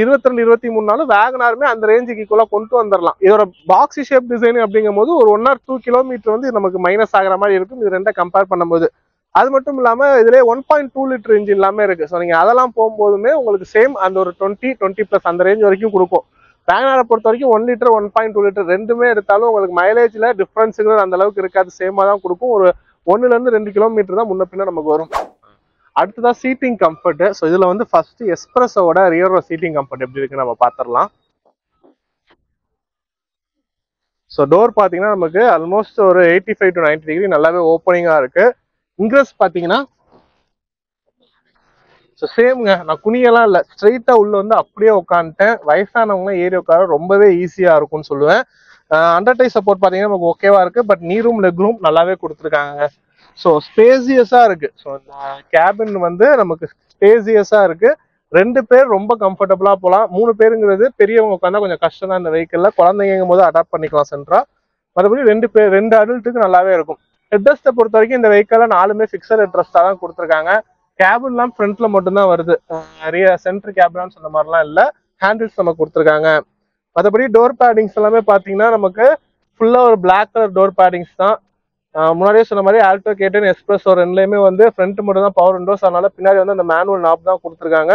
22, 23 வேகனாருமே அந்த ரேஞ்சுக்கு ஈக்குவலா கொண்டு வந்துடலாம். இதோட பாக்ஸி ஷேப் டிசைன் அப்படிங்கும் போது ஒரு 1 or 2 கிலோமீட்டர் வந்து நமக்கு மைனஸ் ஆகிற மாதிரி இருக்கும் இது ரெண்டை கம்பேர் பண்ணும்போது. அது மட்டும் இல்லாம இதுல 1.2 லிட்டர் இன்ஜின் எல்லாமே இருக்கு. ஸோ நீங்க அதெல்லாம் போகும்போதுமே உங்களுக்கு சேம் அந்த ஒரு 20+ அந்த ரேஞ்ச் வரைக்கும் கொடுக்கும். வேகனாரை பொறுத்த வரைக்கும் 1 லிட்டர் 1.2 லிட்டர் ரெண்டுமே எடுத்தாலும் உங்களுக்கு மைலேஜ்ல டிஃபரன்ஸுங்கிறது அந்த அளவுக்கு இருக்காது, சேமா தான் கொடுக்கும். ஒரு 1ல இருந்து 2 கிலோமீட்டர் தான் முன்ன பின்ன நமக்கு வரும். அடுத்ததான் சீட்டிங் கம்ஃபர்ட். ஸோ இதுல வந்து ஃபர்ஸ்ட் எஸ்ப்ரெஸோட ரியர் சீட்டிங் கம்ஃபர்ட் எப்படி இருக்குன்னு நம்ம பார்த்துடலாம். ஸோ டோர் பாத்தீங்கன்னா நமக்கு ஆல்மோஸ்ட் ஒரு 85 to 90 டிகிரி நல்லாவே ஓப்பனிங்கா இருக்கு. இன்க்ரஸ் பாத்தீங்கன்னா ஸோ சேம்ங்க, நான் குனியெல்லாம் இல்லை, ஸ்ட்ரெயிட்டா உள்ள வந்து அப்படியே உட்காந்துட்டேன். வயசானவங்க ஏறி உட்கார ரொம்பவே ஈஸியா இருக்கும்னு சொல்லுவேன். அண்டர் டை சப்போர்ட் பாத்தீங்கன்னா நமக்கு ஓகேவா இருக்கு. பட் நீ ரூம் லெக் ரூம் நல்லாவே கொடுத்துருக்காங்க. ஸோ ஸ்பேசியஸா இருக்கு. ஸோ இந்த கேபின் வந்து நமக்கு ஸ்பேசியஸா இருக்கு. 2 பேர் ரொம்ப கம்ஃபர்டபுளா போகலாம். 3 பேருங்கிறது பெரியவங்க உட்காந்தா கொஞ்சம் கஷ்டம் தான் இந்த வெஹிக்கிள்ல. குழந்தைங்கும் போது அடாப்ட் பண்ணிக்கலாம் சென்ட்ரா. மறுபடி 2 அடல்ட்டுக்கு நல்லாவே இருக்கும். ஹெட்ரெஸ்ட்டை பொறுத்த வரைக்கும் இந்த வெஹிக்கிள்ல 4மே ஃபிக்ஸட் ஹெட்ரெஸ்டா தான் கொடுத்துருக்காங்க. கேபின்லாம் ஃப்ரண்ட்ல மட்டும்தான் வருது, நிறைய சென்டர் கேபின் சொன்ன மாதிரிலாம் இல்லை. ஹேண்டில்ஸ் நமக்கு கொடுத்துருக்காங்க. மற்றபடி டோர் பேடிங்ஸ் எல்லாமே பார்த்தீங்கன்னா நமக்கு ஃபுல்லா ஒரு பிளாக் கலர் டோர் பேடிங்ஸ் தான். முன்னாடியே சொன்ன மாதிரி ஆல்டோ K10 எஸ்ப்ரெஸோ ரெண்டுலையுமே வந்து ஃப்ரண்ட் மட்டும் தான் பவர் விண்டோஸ், அதனால பின்னாடி வந்து அந்த மேனுவல் நாப் தான் கொடுத்துருக்காங்க.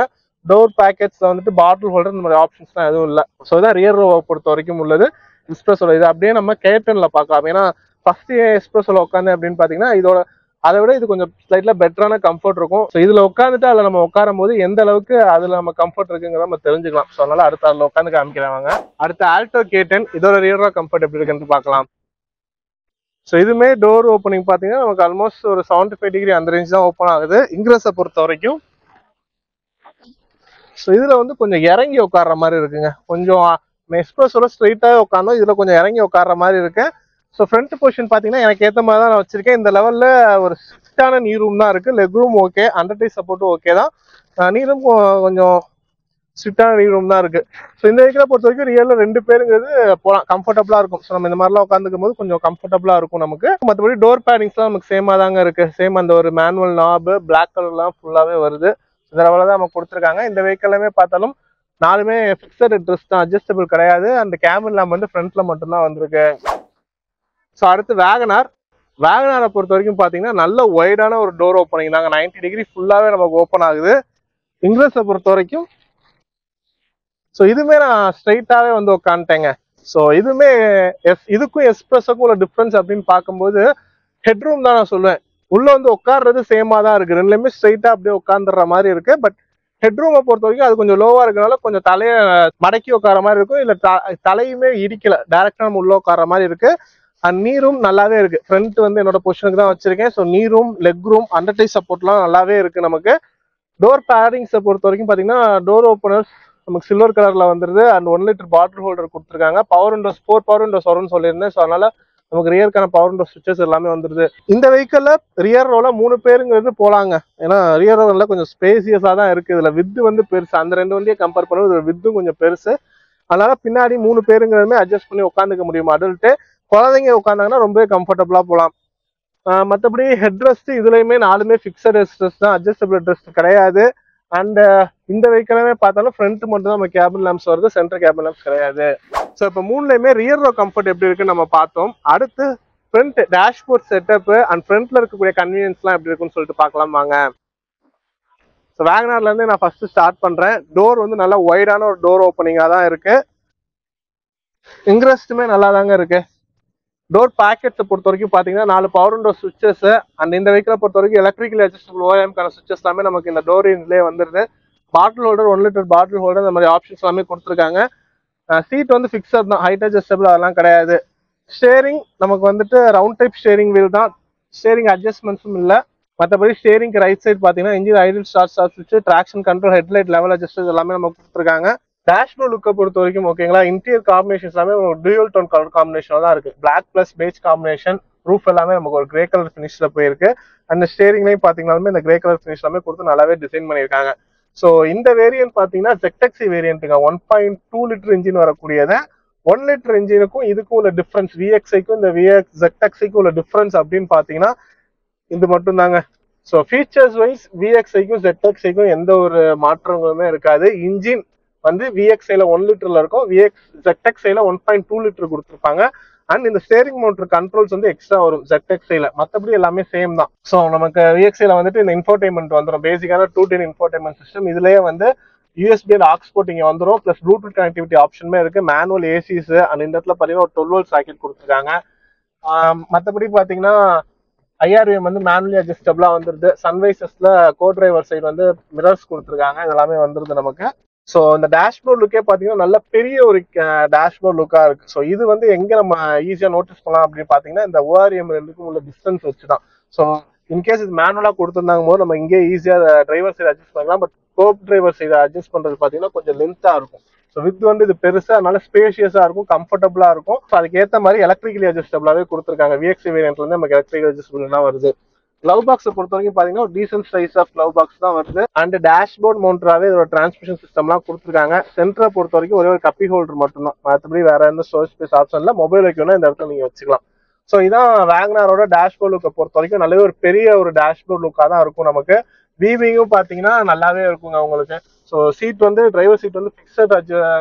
டோர் பேக்கெட்ஸ்ல வந்துட்டு பாட்டில் ஹோல்டர் இந்த மாதிரி ஆப்ஷன்ஸ்லாம் எதுவும் இல்லை. ஸோ இதான் ரியர் ரோவை பொறுத்த வரைக்கும் உள்ளது எஸ்ப்ரெஸோட. இது அப்படியே நம்ம K10ல பார்க்கலாம். ஏன்னா ஃபர்ஸ்ட் எஸ்ப்ரெஸோல உட்காந்து அப்படின்னு பார்த்தீங்கன்னா இதோட அதை விட இது கொஞ்சம் ஸ்லைட்ல பெட்டரான கம்ஃபர்ட் இருக்கும். ஸோ இதுல உட்காந்துட்டு அதில் நம்ம உட்காரும் போது எந்த அளவுக்கு அதுல நம்ம கம்ஃபர்ட் இருக்குங்கிறத நம்ம தெரிஞ்சுக்கலாம். ஸோ அதனால அடுத்து அதில் உட்காந்து காமிக்கிறாங்க. அடுத்து ஆல்டோ K10 இதோட ரியர் ரோ கம்ஃபர்ட் எப்படி இருக்குன்னு பார்க்கலாம். ஸோ இதுமே டோர் ஓப்பனிங் பார்த்தீங்கன்னா நமக்கு ஆல்மோஸ்ட் ஒரு 75 டிகிரி அந்த ரேஞ்ச் தான் ஓப்பன் ஆகுது. இன்க்ரஸை பொறுத்த வரைக்கும் ஸோ இதுல வந்து கொஞ்சம் இறங்கி உட்கார்ற மாதிரி இருக்குங்க. கொஞ்சம் எக்ஸ்ப்ரெஸோட ஸ்ட்ரெயிட்டாக உட்காந்தோம், இதுல கொஞ்சம் இறங்கி உட்கார்ற மாதிரி இருக்கு. ஸோ ஃப்ரண்ட் பொசிஷன் பார்த்தீங்கன்னா எனக்கு ஏற்ற மாதிரி தான் நான் வச்சிருக்கேன். இந்த லெவலில் ஒரு ஸ்ட்ரிக்டான நீ ரூம் தான் இருக்கு. Leg room okay, under thigh சப்போர்ட்டும் ஓகே தான். நீ ரூம் கொஞ்சம் ஸ்ட்ரிக்டான நீ ரூம் தான் இருக்கு. ஸோ இந்த வெஹிக்கிளை பொறுத்த வரைக்கும் ரியல்ல 2 பேருங்கிறது போகலாம், கம்ஃபர்டபுளா இருக்கும். ஸோ நம்ம இந்த மாதிரிலாம் உட்காந்துக்கும் போது கொஞ்சம் கம்ஃபர்டபுளா இருக்கும் நமக்கு. மற்றபடி டோர் பேடிங்ஸ்லாம் நமக்கு சேமா தாங்க இருக்கு. சேம் அந்த ஒரு மேனுவல் நாபு பிளாக் கலர்லாம் ஃபுல்லாவே வருது. இந்த லெவலில் தான் நமக்கு கொடுத்துருக்காங்க. இந்த வெஹிக்கிளுமே பார்த்தாலும் நாலுமே ஃபிக்ஸட் அட்ரஸ் தான், அட்ஜஸ்டபிள் கிடையாது. அண்ட் கேமரா லேம்ப் வந்து ஃப்ரண்ட்ல மட்டும்தான் வந்திருக்கு. ஸோ அடுத்து வேகனாரை பொறுத்த வரைக்கும் பார்த்தீங்கன்னா நல்ல ஒய்டான ஒரு டோர் ஓப்பனிங் தாங்க. 90 டிகிரி ஃபுல்லாகவே நமக்கு ஓப்பன் ஆகுது. இங்கிலீஷை பொறுத்த வரைக்கும் ஸோ இதுவுமே நான் ஸ்ட்ரைட்டாகவே வந்து உட்காந்துட்டேங்க. ஸோ இதுவுமே இதுக்கும் எஸ்பிரஸோக்கும் உள்ள டிஃப்ரென்ஸ் அப்படின்னு பார்க்கும்போது ஹெட்ரூம் தான் நான் சொல்லுவேன். உள்ள வந்து உட்காடுறது சேமா தான் இருக்கு, ரெண்டுலேயுமே ஸ்ட்ரைட்டா அப்படியே உட்காந்துடுற மாதிரி இருக்கு. பட் ஹெட்ரூமை பொறுத்த வரைக்கும் அது கொஞ்சம் லோவா இருக்கனால கொஞ்சம் தலையை மடக்கி உட்கார மாதிரி இருக்கும், இல்லை தலையுமே இடிக்கல, டைரக்டா நம்ம உள்ள உட்கார மாதிரி இருக்கு. அண்ட் நீரும் நல்லாவே இருக்கு. ஃப்ரண்ட் வந்து என்னோட பொசிஷனுக்கு தான் வச்சிருக்கேன். ஸோ நீரும் லெக் ரூம் அண்டர்டை சப்போர்ட்லாம் நல்லாவே இருக்கு நமக்கு. டோர் பேரிங்ஸை பொறுத்த வரைக்கும் பார்த்தீங்கன்னா டோர் ஓப்பனர்ஸ் நமக்கு சில்வர் கலர்ல வந்துருது. அண்ட் 1 லிட்டர் பாட்டில் ஹோல்டர் கொடுத்துருக்காங்க. பவர் விண்டோஸ் 4 பவர் விண்டோஸ் வரும்னு சொல்லியிருந்தேன். ஸோ அதனால நமக்கு ரியருக்கான பவர் விண்டோ சுவிச்சஸ் எல்லாமே வந்துருது. இந்த வெஹிக்கிள்ல ரியர் ரோல 3 பேருங்கிறது போலாங்க. ஏன்னா ரியர் ரோல கொஞ்சம் ஸ்பேசியஸா தான் இருக்கு. இதுல வித்து வந்து பெருசு, அந்த 2 வண்டியை கம்பேர் பண்ணும்போது வித்தும் கொஞ்சம் பெருசு. அதனால பின்னாடி 3 பேருங்கிறதுமே அட்ஜஸ்ட் பண்ணி உட்காந்துக்க முடியும். அடல்ட்டு குழந்தைங்க உட்காந்தாங்கன்னா ரொம்பவே கம்ஃபர்டபுளா போகலாம். மற்றபடி ஹெட் ரெஸ்ட் இதுலயுமே 4மே ஃபிக்ஸட் ரெஸ்ட் தான், அட்ஜஸ்டபிள் ரெஸ்ட் கிடையாது. அண்ட் இந்த வெஹிக்கிளுமே பார்த்தாலும் ஃப்ரண்ட் மட்டும் தான் நம்ம கேபின் லேம்ப்ஸ் வருது, சென்டர் கேபின் லேம்ப்ஸ் கிடையாது. ஸோ இப்போ 3லையுமே ரியர் ரோ கம்ஃபர்ட் எப்படி இருக்குன்னு நம்ம பார்த்தோம். அடுத்து ஃப்ரண்ட் டேஷ்போர்ட் செட்டப் அண்ட் ஃப்ரண்ட்ல இருக்கக்கூடிய கன்வீனியன்ஸ்லாம் எப்படி இருக்குன்னு சொல்லிட்டு பார்க்கலாம் வாங்க. ஸோ வேகனார்ல இருந்து நான் ஃபர்ஸ்ட் ஸ்டார்ட் பண்றேன். டோர் வந்து நல்லா ஒய்டான ஒரு டோர் ஓப்பனிங்கா தான் இருக்கு. இன்க்ரெஸ்ட்டுமே நல்லா தாங்க இருக்கு. டோர் பேக்கெட்ஸை பொறுத்த வரைக்கும் பார்த்தீங்கன்னா 4 பவர் விண்டோ சுவிச்சஸ் அண்ட் இந்த வெஹிக்கிளை பொறுத்த வரைக்கும் எலக்ட்ரிக்கலி அட்ஜஸ்டபிள் ஓஎம்கான சுவிச்சஸ் எல்லாமே நமக்கு இந்த டோர் இன்லேயே வந்துருது. பாட்டில் ஹோல்டர் 1 லிட்டர் பாட்டில் ஹோல்டர் இந்த மாதிரி ஆப்ஷன்ஸ் எல்லாமே கொடுத்துருக்காங்க. சீட் வந்து ஃபிக்ஸட் தான், ஹைட் அட்ஜஸ்டபிள் அதெல்லாம் கிடையாது. ஸ்டேரிங் நமக்கு வந்துட்டு ரவுண்ட் டைப் ஸ்டேரிங் வீல் தான், ஸ்டேரிங் அட்ஜஸ்ட்மெண்ட்ஸும் இல்லை. மற்றபடி ஸ்டேரிங்க்கு ரைட் சைட் பார்த்தீங்கன்னா இன்ஜின் ஐடில் ஸ்டார்ட் சுவிட்ச், traction control, headlight level adjuster எல்லாமே நம்ம கொடுத்துருக்காங்க. டேஷ்போர்ட் லுக்கை பொறுத்த வரைக்கும் ஓகேங்களா, இன்டீரியர் காம்பினேஷன்ஸ் எல்லாமே டியூயல் டோன் கலர் காம்பினேஷன் தான் இருக்கு. Black plus beige combination. Roof எல்லாமே நமக்கு ஒரு கிரே கலர் ஃபினிஷ்ல போயிருக்கு. அந்த ஸ்டேரிங்லையும் பாத்தீங்கன்னாலுமே இந்த கிரே கலர் ஃபினிஷ் எல்லாமே கொடுத்து நல்லாவே டிசைன் பண்ணியிருக்காங்க. ஸோ இந்த வேரியன்ட் பாத்தீங்கன்னா ZXi வேரியன்ட்டுங்க. 1.2 லிட்டர் இன்ஜின் வரக்கூடியது. 1 லிட்டர் இன்ஜினுக்கும் இதுக்கும் உள்ள டிஃபரன்ஸ், VXiக்கும் இந்த ZXiக்கும் உள்ள டிஃபரன்ஸ் அப்படின்னு பாத்தீங்கன்னா இது மட்டும் தாங்க. ஸோ ஃபீச்சர்ஸ் வைஸ் VXiக்கும் ZXiக்கும் எந்த ஒரு மாற்றங்களுமே இருக்காது. இன்ஜின் வந்து VXiல 1 லிட்டர்ல இருக்கும், ZXiல 1.2 லிட்டர் கொடுத்துருப்பாங்க. அண்ட் இந்த ஸ்டேரிங் மோட்டர் கண்ட்ரோல்ஸ் வந்து எக்ஸ்ட்ரா வரும் ZXiல, மற்றபடி எல்லாமே சேம் தான். ஸோ நமக்கு VXiல வந்துட்டு இந்த இன்ஃபோர்டைன்மெண்ட் வந்துடும், பேசிக்கான 210 இன்ஃபோர்டைன்மெண்ட் சிஸ்டம். இதுலயே வந்து USB அண்ட் ஆக்ஸ் போர்ட் இங்க வந்துடும், பிளஸ் ப்ளூடூத் கனெக்டிவிட்டி ஆப்ஷனுமே இருக்கு, மேனுவல் ACs அண்ட் இந்த இடத்துல பாத்தீங்கன்னா ஒரு 12 வோல்ட் சாக்கெட் கொடுத்துருக்காங்க. மற்றபடி பாத்தீங்கன்னா IRVM வந்து மேனுவலி அட்ஜஸ்டபிளா வந்துருது. சன்வைசஸ்ல கோ டிரைவர் சைடு வந்து மிரர்ஸ் கொடுத்துருக்காங்க, இதெல்லாமே வந்துருது நமக்கு. ஸோ இந்த டேஷ்போர்ட் லுக்கே பார்த்தீங்கன்னா நல்ல பெரிய ஒரு டேஷ்போர்ட் லுக்கா இருக்கு. ஸோ இது வந்து எங்க நம்ம ஈஸியா நோட்டீஸ் பண்ணலாம் அப்படின்னு பாத்தீங்கன்னா இந்த ORM ரெண்டுக்கும் உள்ள டிஸ்டன்ஸ் வச்சுதான். ஸோ இன்கேஸ் இது மேனுவலா கொடுத்துருந்தாங்க போது நம்ம இங்கே ஈஸியா டிரைவர் சைடு அட்ஜஸ்ட் பண்ணலாம். But co driver side adjust பண்றது பாத்தீங்கன்னா கொஞ்சம் லென்த்தா இருக்கும். ஸோ வித் வந்து இது பெருசா, அதனால ஸ்பேஷியஸா இருக்கும், கம்ஃபர்டபுளா இருக்கும். ஸோ அதுக்கேற்ற மாதிரி எலக்ட்ரிக்கலி அட்ஜஸ்டபிளாவே கொடுத்துருக்காங்க. VXi வேரியன்ட்ல இருந்து நமக்கு எலக்ட்ரிக்கல் அட்ஜஸ்டபிள் தான் வருது. கிளவ் பாக்ஸை பொறுத்த வரைக்கும் பாத்தீங்கன்னா ஒரு decent size of glove box தான் வருது. அண்ட் டேஷ்போர்ட் மவுண்டராகவே இதோட டிரான்ஸ்மிஷன் சிஸ்டம்லாம் கொடுத்துருக்காங்க. சென்டரை பொறுத்த வரைக்கும் ஒரே ஒரு கப்பி ஹோல்டர் மட்டும் தான், மற்றபடி வேற எந்த ஸ்டோரேஜ் ஸ்பேஸ் ஆப்ஷன் இல்லை. மொபைல் வைக்கணும்னா இந்த இடத்துல நீங்க வச்சுக்கலாம். ஸோ இதான் வேகனாரோட டேஷ்போர்ட் லுக்கை பொறுத்த வரைக்கும் நல்லாவே ஒரு பெரிய ஒரு டேஷ்போர்ட் லுக்காக தான் இருக்கும் நமக்கு. வீவிங்கும் பாத்தீங்கன்னா நல்லாவே இருக்குங்க உங்களுக்கு. ஸோ சீட் வந்து டிரைவர் சீட் வந்து ஃபிக்ஸட்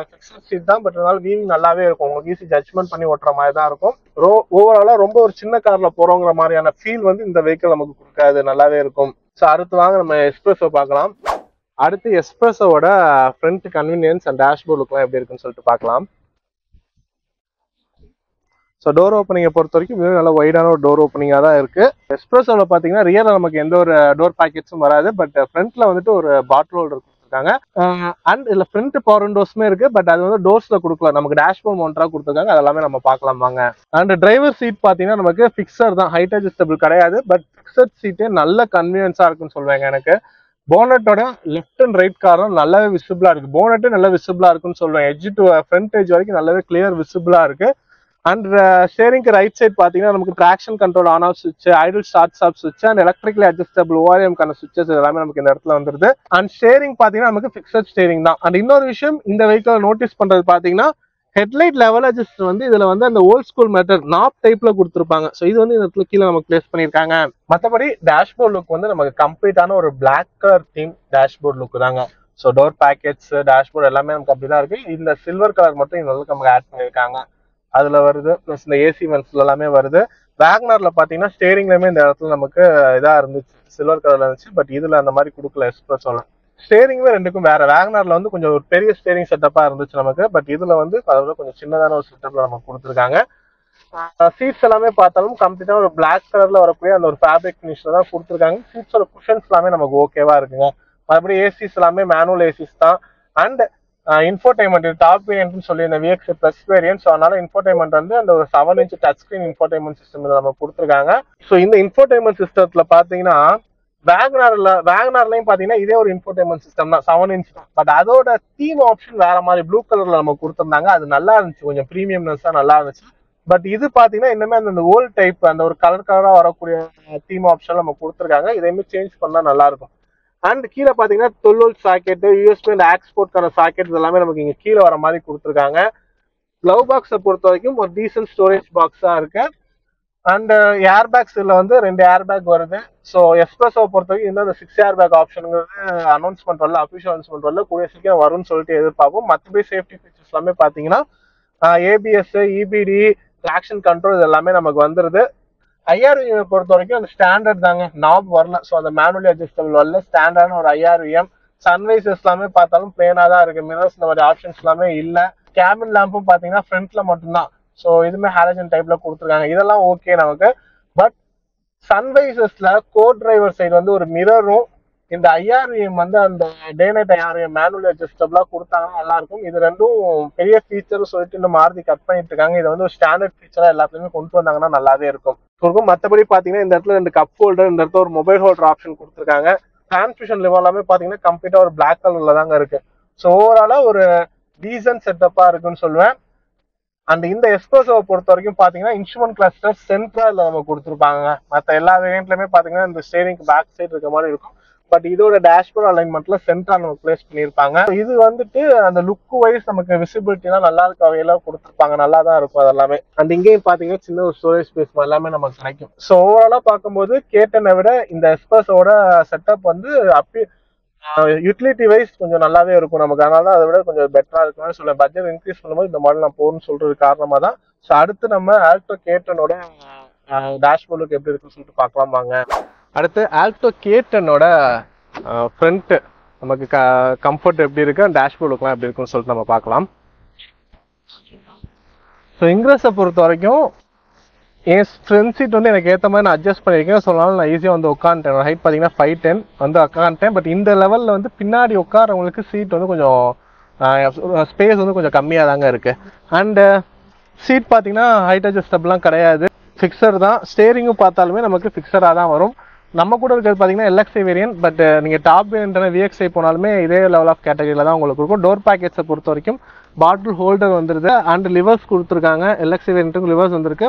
சீட் தான், பட் அதனால வீவிங் நல்லாவே இருக்கும், உங்களுக்கு ஈஸி ஜட்ஜ்மெண்ட் பண்ணி ஓட்டுற மாதிரி தான் இருக்கும். ஓவராலா ரொம்ப ஒரு சின்ன கார்ல போறோங்கிற மாதிரியான ஃபீல் வந்து இந்த வெஹிக்கிள் நமக்கு கொடுக்காது, நல்லாவே இருக்கும். ஸோ அடுத்து வாங்க நம்ம எஸ்பிரஸோ பார்க்கலாம். அடுத்து எஸ்பிரஸோட ஃப்ரண்ட் கன்வீனியன்ஸ் அண்ட் டேஷ்போர்ட் லுக்லாம் எப்படி இருக்குன்னு சொல்லிட்டு பார்க்கலாம். ஸோ டோர் ஓப்பனிங்கை பொறுத்த வரைக்கும் மிகவும் நல்ல வைடான ஒரு டோர் ஓப்பனிங்காக தான் இருக்கு. எஸ்பிரஸோவில் பார்த்தீங்கன்னா ரியரில் நமக்கு எந்த ஒரு டோர் பேக்கெட்ஸும் வராது, பட் ஃப்ரண்ட்ல வந்துட்டு ஒரு பாட்டில் ஹோல்டர் கொடுத்துருக்காங்க. அண்ட் இதில் ஃப்ரண்ட் பவர் விண்டோஸுமே இருக்கு, பட் அது வந்து டோர்ஸ்ல கொடுக்கல, நமக்கு டேஷ்போர்ட் மவுண்டரா கொடுத்துருக்காங்க. அதெல்லாமே நம்ம பார்க்கலாம் வாங்க. அண்ட் டிரைவர் சீட் பார்த்தீங்கன்னா நமக்கு ஃபிக்ஸர் தான், ஹைட் அட்ஜஸ்டபிள் கிடையாது, பட் ஃபிக்ஸட் சீட்டே நல்ல கன்வீனியன்ஸா இருக்குன்னு சொல்லுவாங்க எனக்கு. போனட்டோட லெஃப்ட் அண்ட் ரைட் காரும் நல்லாவே விசிபிளா இருக்கு, போனட்டே நல்லா விசிபிளா இருக்குன்னு சொல்லுவேன். எட்ஜ் டு ஃப்ரண்ட் எட்ஜ் வரைக்கும் நல்லாவே கிளியர் விசிபிளா இருக்கு. அண்ட் ஸ்டேரிங்க்கு ரைட் சைட் பார்த்தீங்கன்னா நமக்கு ட்ராக்ஷன் கண்ட்ரோல் ஆன் ஆஃப் சுவிட்ச், ஐடில் ஸ்டார்ட் ஸ்டாப் சுவிட்ச் அண்ட் எலக்ட்ரிக்கலி அட்ஜஸ்டபிள் ORM-கான சுவிச்சஸ் எல்லாமே நமக்கு இந்த இடத்துல வந்துருது. அண்ட் ஸ்டேரிங் பார்த்தீங்கன்னா நமக்கு ஃபிக்ஸட் ஸ்டேரிங் தான். அண்ட் இன்னொரு விஷயம் இந்த வெஹிக்கிள் நோட்டீஸ் பண்றது பார்த்தீங்கன்னா ஹெட்லைட் லெவல் அட்ஜஸ்ட் வந்து இதுல வந்து அந்த ஓல்ட் ஸ்கூல் மெத்தட் நாப் டைப்ல கொடுத்துருப்பாங்க. ஸோ இது வந்து இந்த இடத்துல கீழே நமக்கு பிளேஸ் பண்ணியிருக்காங்க. மற்றபடி டேஷ்போர்ட் லுக் வந்து நமக்கு கம்ப்ளீட்டான ஒரு black colour theme dashboard look தாங்க. ஸோ டோர் பேக்கெட்ஸ் டேஷ்போர்ட் எல்லாமே நமக்கு அப்படிதான் இருக்கு. இந்த சில்வர் கலர் மட்டும் இந்த அளவுக்கு நமக்கு ஆட் பண்ணியிருக்காங்க, அதுல வருது. ப்ளஸ் இந்த ஏசி வென்ட்ஸ்ல எல்லாமே வருது. வேகனார்ல பாத்தீங்கன்னா ஸ்டேரிங்லயுமே இந்த இடத்துல நமக்கு இதா இருந்துச்சு, சில்வர் கலர்ல இருந்துச்சு. பட் இதுல அந்த மாதிரி கொடுக்கல எஸ்பிரஸோல. ஸ்டேரிங்குமே ரெண்டுக்கும் வேற. வேகனார்ல வந்து கொஞ்சம் ஒரு பெரிய ஸ்டேரிங் செட்டப்பா இருந்துச்சு நமக்கு. பட் இதுல வந்து அதோட கொஞ்சம் சின்னதான ஒரு செட்டப்ல நமக்கு கொடுத்துருக்காங்க. சீட்ஸ் எல்லாமே பார்த்தாலும் கம்ப்ளீட்டா ஒரு பிளாக் கலர்ல வரக்கூடிய அந்த ஒரு ஃபேப்ரிக் ஃபினிஷ்ல தான் கொடுத்துருக்காங்க. சீட்ஸோட குஷன்ஸ் எல்லாமே நமக்கு ஓகேவா இருக்குங்க. மறுபடியும் ஏசிஸ் எல்லாமே மேனுவல் ஏசிஸ் தான். அண்ட் இன்ஃபோடைன்மெண்ட் டாப் வேரியன்ட்னு சொல்லி இந்த VX பிளஸ் வேரியன்ட். ஸோ அதனால இன்ஃபோடைன்மெண்ட் வந்து அந்த ஒரு 7 inch touch screen infotainment system நம்ம கொடுத்துருக்காங்க. ஸோ இந்த இன்ஃபோடைன்மெண்ட் சிஸ்டத்துல பாத்தீங்கன்னா வேகனார்லயும் பாத்தீங்கன்னா இதே ஒரு இன்ஃபோடைன்மெண்ட் சிஸ்டம் தான், 7 inch தான். பட் அதோட தீம் ஆப்ஷன் வேற மாதிரி ப்ளூ கலர்ல நம்ம கொடுத்துருந்தாங்க. அது நல்லா இருந்துச்சு, கொஞ்சம் ப்ரீமியம்னஸ் தான் நல்லா இருந்துச்சு. பட் இது பாத்தீங்கன்னா இன்னுமே அந்த ஓல்ட் டைப் அந்த ஒரு கலர் கலரா வரக்கூடிய தீம் ஆப்ஷன் நம்ம கொடுத்துருக்காங்க. இதையுமே சேஞ்ச் பண்ணா நல்லா இருக்கும். அண்ட் கீழே பாத்தீங்கன்னா 12 சாக்கெட், USB அண்ட் ஆக்ஸ்போர்ட்கான சாக்கெட் எல்லாமே நமக்கு இங்க கீழே வர மாதிரி கொடுத்துருக்காங்க. க்ளவ் பாக்ஸை பொறுத்த வரைக்கும் ஒரு டீசன்ட் ஸ்டோரேஜ் பாக்ஸா இருக்கு. அண்ட் ஏர் பேக்ஸ் இதுல வந்து 2 ஏர் பேக் வருது. ஸோ எஸ்பிரஸோ பொறுத்த வரைக்கும் இன்னும் அந்த 6 ஏர் பேக் ஆப்ஷனுங்கிறது அனௌன்ஸ்மெண்ட் வரல, அஃபிஷியல் அனௌன்ஸ்மெண்ட் வரல, கூடிய சீக்கிரம் வரும்னு சொல்லிட்டு எதிர்பார்ப்போம். மற்றபடி சேஃப்டி ஃபீச்சர்ஸ் எல்லாமே பாத்தீங்கன்னா ABS, EBD, ட்ராக்ஷன் கண்ட்ரோல் இது எல்லாமே நமக்கு வந்துருது. IRVM பொறுத்த வரைக்கும் அந்த ஸ்டாண்டர்ட் தாங்க, நாப் வரல. ஸோ அந்த மேனுவலி அட்ஜஸ்டபிள் வரல, ஸ்டாண்டர்டான ஒரு IRVM. சன்வைசஸ் எல்லாமே பார்த்தாலும் பிளேனா தான் இருக்கு. மிரர்ஸ் இந்த மாதிரி ஆப்ஷன்ஸ் எல்லாமே இல்ல. கேபின் லேம்பும் பாத்தீங்கன்னா ஃப்ரண்ட்ல மட்டும்தான். ஸோ இதுமே ஹாலஜன் டைப்ல கொடுத்துருக்காங்க. இதெல்லாம் ஓகே நமக்கு. பட் சன்வைசஸ்ல கோ டிரைவர் சைடு வந்து ஒரு மிரரும் இந்த IRVM வந்து அந்த டே நைட் IRVM மேனுவலி அட்ஜஸ்டபிளா கொடுத்தாங்கன்னா நல்லா இருக்கும். இது ரெண்டும் பெரிய ஃபீச்சர் சொல்லிட்டு இந்த மாருதி கட் பண்ணிட்டு இருக்காங்க. இதை வந்து ஒரு ஸ்டாண்டர்ட் ஃபீச்சரா எல்லாத்துலயுமே கொண்டு வந்தாங்கன்னா நல்லாவே இருக்கும். மற்றபடி பாத்தீங்கன்னா இந்த இடத்துல 2 கப் ஹோல்டர், இந்த இடத்துல ஒரு மொபைல் ஹோல்டர் ஆப்ஷன் கொடுத்துருக்காங்க. டிரான்ஸ்மிஷன் லிவர் எல்லாமே பாத்தீங்கன்னா கம்ப்ளீட்டா ஒரு பிளாக் கலர்ல தாங்க இருக்கு. ஸோ ஓவராலா ஒரு டீசன்ட் செட்டப்பா இருக்குன்னு சொல்லுவேன். அண்ட் இந்த எஸ்பிரஸோவை பொறுத்த வரைக்கும் பாத்தீங்கன்னா இன்ஸ்ட்ருமெண்ட் கிளஸ்டர் சென்ட்ரா இதுல நம்ம கொடுத்துருப்பாங்க. மற்ற எல்லா வேரியன்ட்லயுமே பாத்தீங்கன்னா இந்த ஸ்டேரிங் பேக் சைடு இருக்க மாதிரி இருக்கும். பட் இதோட டேஷ்போர்ட் அலைன்மெண்ட்ல சென்ட்ரா நம்ம பிளேஸ் பண்ணிருப்பாங்க. இது வந்துட்டு அந்த லுக் வைஸ் நமக்கு விசிபிலிட்டிலாம் நல்லா இருக்க வகையில கொடுத்துருப்பாங்க, நல்லா தான் இருக்கும் அதெல்லாமே. அண்ட் இங்கேயும் பாத்தீங்கன்னா சின்ன ஒரு ஸ்டோரேஜ் ஸ்பேஸ் எல்லாமே நமக்கு கிடைக்கும். ஸோ ஓவராலா பார்க்கும்போது கேட்டனை விட இந்த எஸ்பிரஸோட செட்டப் வந்து அப்படி யூட்டிலிட்டி வைஸ் கொஞ்சம் நல்லாவே இருக்கும் நமக்கு. அதனால தான் அதை விட கொஞ்சம் பெட்டரா இருக்கும்னு சொல்லுவேன். பட்ஜெட் இன்க்ரீஸ் பண்ணும்போது இந்த மாடல் நான் போகணும்னு சொல்றது காரணமா தான். ஸோ அடுத்து நம்ம ஆல்டோ கேட்டனோட டேஷ்போர்டுக்கு எப்படி இருக்குன்னு சொல்லிட்டு பார்க்கலாம் வாங்க. அடுத்து ஆல்டோ கேட்டனோட ஃப்ரண்ட் நமக்கு கம்ஃபர்ட் எப்படி இருக்கு, டேஷ்போர்டுக்குலாம் எப்படி இருக்குன்னு சொல்லிட்டு நம்ம பார்க்கலாம். ஸோ இங்கிரஸை பொறுத்த வரைக்கும் என் ஃப்ரண்ட் சீட் வந்து எனக்கு ஏற்ற மாதிரி நான் அட்ஜஸ்ட் பண்ணியிருக்கேன். சொல்லலாம் நான் ஈஸியாக வந்து உட்காந்துட்டேன். ஹைட் பார்த்தீங்கன்னா 5'10" வந்து உட்காந்துட்டேன். பட் இந்த லெவலில் வந்து பின்னாடி உட்காரவங்களுக்கு சீட் வந்து கொஞ்சம் ஸ்பேஸ் வந்து கொஞ்சம் கம்மியாக தாங்க இருக்கு. அண்டு சீட் பார்த்தீங்கன்னா ஹைட் அட்ஜஸ்டபிள்லாம் கிடையாது, ஃபிக்ஸர் தான். ஸ்டேரிங்கும் பார்த்தாலுமே நமக்கு ஃபிக்ஸராக தான் வரும். நம்ம கூட இருக்கிறது பார்த்தீங்கன்னா LXI வேரியன்ட். பட் நீங்கள் டாப் வேரியன்ட்னா VXI போனாலுமே இதே லெவல் ஆஃப் கேட்டகரியில் தான் உங்களுக்கு இருக்கும். டோர் பேக்கெட்ஸை பொறுத்த வரைக்கும் பாட்டில் ஹோல்டர் வந்துருது. அண்ட் லிவர்ஸ் கொடுத்துருக்காங்க. LXI வேரியன்ட்டுக்கு லிவர்ஸ் வந்துருக்கு.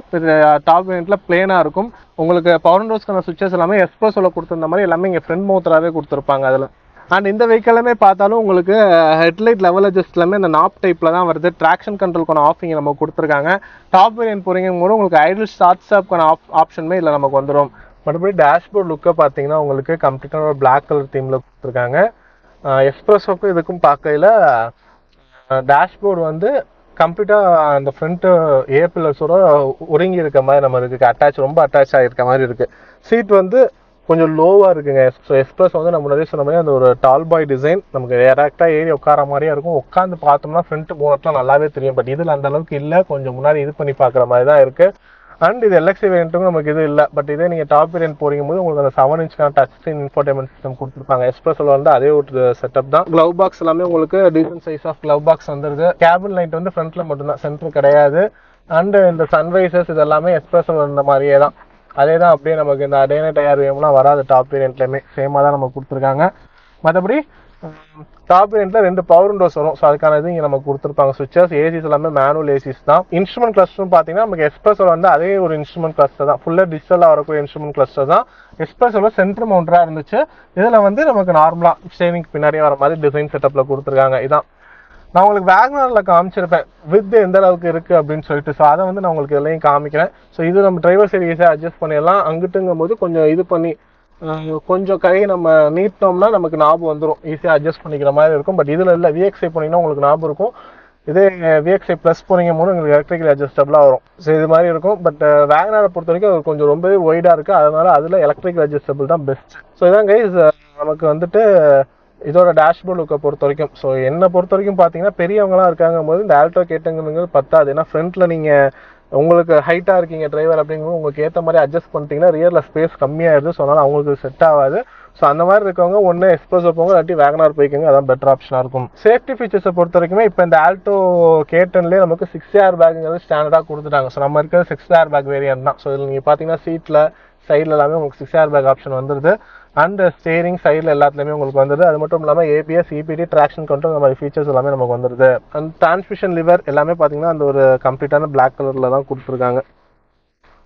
டாப் வேரியன்ட்ல பிளேனா இருக்கும். உங்களுக்கு பவர் டோர்ஸ்க்கான சுவிச்சஸ் எல்லாமே எஸ்பிரஸோல கொடுத்துருந்த மாதிரி எல்லாமே இங்கே ஃப்ரண்ட் மவுத்தராகவே கொடுத்துருப்பாங்க அதில். அண்ட் இந்த வெஹிக்கிளுமே பார்த்தாலும் உங்களுக்கு ஹெட்லைட் லெவல் அட்ஜஸ்ட் எல்லாமே இந்த நாப் டைப்ல தான் வருது. ட்ராக்ஷன் கண்ட்ரோலுக்கான ஆஃபிங் நம்ம கொடுத்துருக்காங்க. டாப் வேரியன்ட் போறீங்க போது உங்களுக்கு ஐடில் ஸ்டார்ட் ஸ்டாப்க்கான ஆப்ஷனுமே இதில் நமக்கு வந்துடும். மறுபடியும் டேஷ்போர்ட் லுக்கை பார்த்தீங்கன்னா உங்களுக்கு கம்ப்ளீட்டாக ஒரு பிளாக் கலர் தீமில் கொடுத்துருக்காங்க. எஸ்பிரஸோக்கும் இதுக்கும் பார்க்கையில் டேஷ்போர்டு வந்து கம்ப்ளீட்டாக அந்த ஃப்ரண்ட் பில்லர்ஸோட ஒருங்கி இருக்க மாதிரி நம்ம இருக்கு, ரொம்ப அட்டாச் ஆகிருக்க மாதிரி இருக்கு. சீட் வந்து கொஞ்சம் லோவாக இருக்குங்க. ஸோ எக்ஸ்பிரஸ் வந்து நம்ம முன்னாடியே சொன்ன மாதிரி அந்த ஒரு டால் பாய் டிசைன் நமக்கு டேரெக்டாக ஏறி உட்கார மாதிரியே இருக்கும். உட்காந்து பார்த்தோம்னா ஃப்ரண்ட் போனட்லாம் நல்லாவே தெரியும். பட் இதில் அந்த அளவுக்கு இல்லை, கொஞ்சம் முன்னாடி இது பண்ணி பார்க்குற மாதிரி தான் இருக்கு. அண்ட் இது LXI வேரியன்ட்டுக்கும் நமக்கு இது இல்லை. பட் இதே நீங்கள் டாப் வேரியன்ட் போறீங்க போது உங்களுக்கு அந்த 7 inch touch screen infotainment system கொடுத்துருப்பாங்க. எக்ஸ்பிரஸில் வந்து அதே ஒரு செட்டப் தான். க்ளவ் பாக்ஸ் எல்லாமே உங்களுக்கு decent size of glove box வந்துருது. கேபின் லைட் வந்து ஃப்ரண்ட்ல மட்டும்தான், சென்டர் கிடையாது. அண்ட் இந்த சன்வைசர்ஸ் இது எல்லாமே எக்ஸ்பிரஸில் இருந்த மாதிரியே தான், அதே தான் அப்படியே நமக்கு இந்த டே நைட் IRVMலாம் வராது. டாப் வேரியன்ட்லையுமே சேமாக தான் நமக்கு கொடுத்துருக்காங்க. மற்றபடி டாப் வேரியன்ட்ல 2 பவர் விண்டோஸ் வரும். ஸோ அதுக்கான இது இங்கே நமக்கு கொடுத்துருப்பாங்க. சுவிச்சஸ் ஏசிஸ் எல்லாமே மேனுவல் ஏசிஸ் தான். இன்ஸ்ட்ருமெண்ட் கிளஸ்டரும் பார்த்தீங்கன்னா நமக்கு எக்ஸ்பிரஸோட வந்து அதே ஒரு இன்ஸ்ட்ருமெண்ட் கிளஸ்டர் தான், ஃபுல்லாக டிஜிட்டலாக வரக்கூடிய இன்ஸ்ட்ருமெண்ட் கிளஸ்டர் தான். எக்ஸ்பிரஸோட சென்டர் மவுண்டராக இருந்துச்சு. இதில் வந்து நமக்கு நார்மலாக ஸ்டேரிங் பின்னாடியே வர மாதிரி டிசைன் செட்டப்பில் கொடுத்துருக்காங்க. இதான் நான் உங்களுக்கு வேகனாரில் காமிச்சிருப்பேன் வித் எந்த அளவுக்கு இருக்குது அப்படின்னு சொல்லிட்டு. ஸோ அதை வந்து நான் உங்களுக்கு எல்லாம் காமிக்கிறேன். ஸோ இது நம்ம டிரைவர் சைடு ஈஸியாக அட்ஜஸ்ட் பண்ணிடலாம். அங்கிட்டுங்கும் போது கொஞ்சம் இது பண்ணி கொஞ்சம் கை நம்ம நீட்டினோம்னா நமக்கு நாபு வந்துடும், ஈஸியாக அட்ஜஸ்ட் பண்ணிக்கிற மாதிரி இருக்கும். பட் இதில் இல்லை, விஎக்ஸ்ஐ போனீங்கன்னா உங்களுக்கு நாபு இருக்கும். இதே விஎக்ஸ்ஐ ப்ளஸ் போனீங்க போது உங்களுக்கு எலக்ட்ரிக்கல் அட்ஜஸ்டபிளாக வரும். ஸோ இது மாதிரி இருக்கும். பட் வேகனாரை பொறுத்த வரைக்கும் அது கொஞ்சம் ரொம்பவே ஒய்டாக இருக்குது, அதனால அதில் எலக்ட்ரிக்கல் அட்ஜஸ்டபிள் தான் பெஸ்ட். ஸோ இதான் கைஸ் நமக்கு வந்துட்டு இதோட டேஷ்போர்ட் லுக்கை பொறுத்த வரைக்கும். ஸோ என்னை பொறுத்த வரைக்கும் பார்த்தீங்கன்னா பெரியவங்களாம் இருக்காங்க போது இந்த ஆல்டோ கேட்டுங்கிறது பத்தாது. ஏன்னா ஃப்ரண்ட்டில் நீங்கள் உங்களுக்கு ஹைட்டாக இருக்கீங்க டிரைவர் அப்படிங்கும்போது உங்களுக்கு ஏற்ற மாதிரி அட்ஜஸ்ட் பண்ணிட்டீங்கன்னா ரியரில் ஸ்பேஸ் கம்மியாகிடுது. ஸோ அதனால் அவங்களுக்கு செட் ஆகாது. ஸோ அந்த மாதிரி இருக்கவங்க ஒன்று எக்ஸ்ப்ரெஸோ போங்க, இல்லாட்டி வேகனார் போய்க்கோங்க, அதான் பெட்டர் ஆப்ஷனாக இருக்கும். சேஃப்டி ஃபீச்சர்ஸை பொறுத்த வரைக்குமே இப்போ இந்த ஆல்டோ கேட்டன்லேயே நமக்கு 6 ஏர் பேக்குங்கிறது ஸ்டாண்டர்டாக கொடுத்துட்டாங்க. ஸோ நம்ம இருக்கிற 6 ஏர் பேக் வேரியன்ட் தான். ஸோ இதில் நீங்கள் பார்த்தீங்கன்னா சீட்டில் சைடில் எல்லாமே உங்களுக்கு 6 ஏர் பேக் ஆப்ஷன் வந்துடுது. அண்ட் ஸ்டேரிங் சைடில் எல்லாத்துலேயுமே உங்களுக்கு வந்துடுது. அது மட்டும் இல்லாமல் ஏபிஎஸ், இபிடி, ட்ராக்ஷன் கண்ட்ரோல், இந்த மாதிரி ஃபீச்சர்ஸ் எல்லாமே நமக்கு வந்துடுது. அண்ட் டிரான்ஸ்மிஷன் லிவர் எல்லாமே பார்த்தீங்கன்னா அந்த ஒரு கம்ப்ளீட்டான பிளாக் கலரில் தான் கொடுத்துருக்காங்க.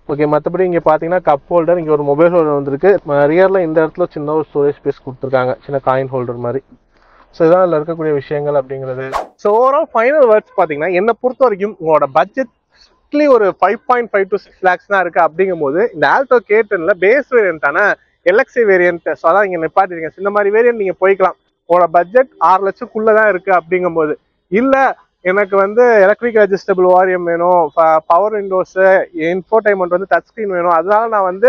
ஓகே, மற்றபடி இங்கே பார்த்தீங்கன்னா கப் ஹோல்டர், இங்கே ஒரு மொபைல் ஹோல்டர் வந்துருக்கு. ரியரில் இந்த இடத்துல சின்ன ஒரு ஸ்டோரேஜ் ஸ்பேஸ் கொடுத்துருக்காங்க, சின்ன காயின் ஹோல்டர் மாதிரி. ஸோ இதான் அதில் இருக்கக்கூடிய விஷயங்கள் அப்படிங்கிறது. ஸோ ஓவரால் ஃபைனல் வேர்ட்ஸ் பார்த்தீங்கன்னா என்னை பொறுத்த வரைக்கும் உங்களோட பட்ஜெட் ஒரு 5.5 to 6 lakhs தான் இருக்குது அப்படிங்கும்போது இந்த ஆல்டோ கேட்டன்ல பேஸ் வேரியன்ட்டான எல்எக்ஸ்ஐ வேரியன்ட், ஸோ அதான் இங்கே நிப்பாட்டிருக்கேன். இந்த மாதிரி வேரியன்ட் நீங்கள் போய்க்கலாம். உங்களோட பட்ஜெட் 6 லட்சக்குள்ளே தான் இருக்குது அப்படிங்கும்போது. இல்லை எனக்கு வந்து எலக்ட்ரிக் அட்ஜஸ்டபிள் வாரியம் வேணும், பவர் விண்டோஸு, இன்ஃபோடைன்மெண்ட் வந்து டச் ஸ்க்ரீன் வேணும், அதனால நான் வந்து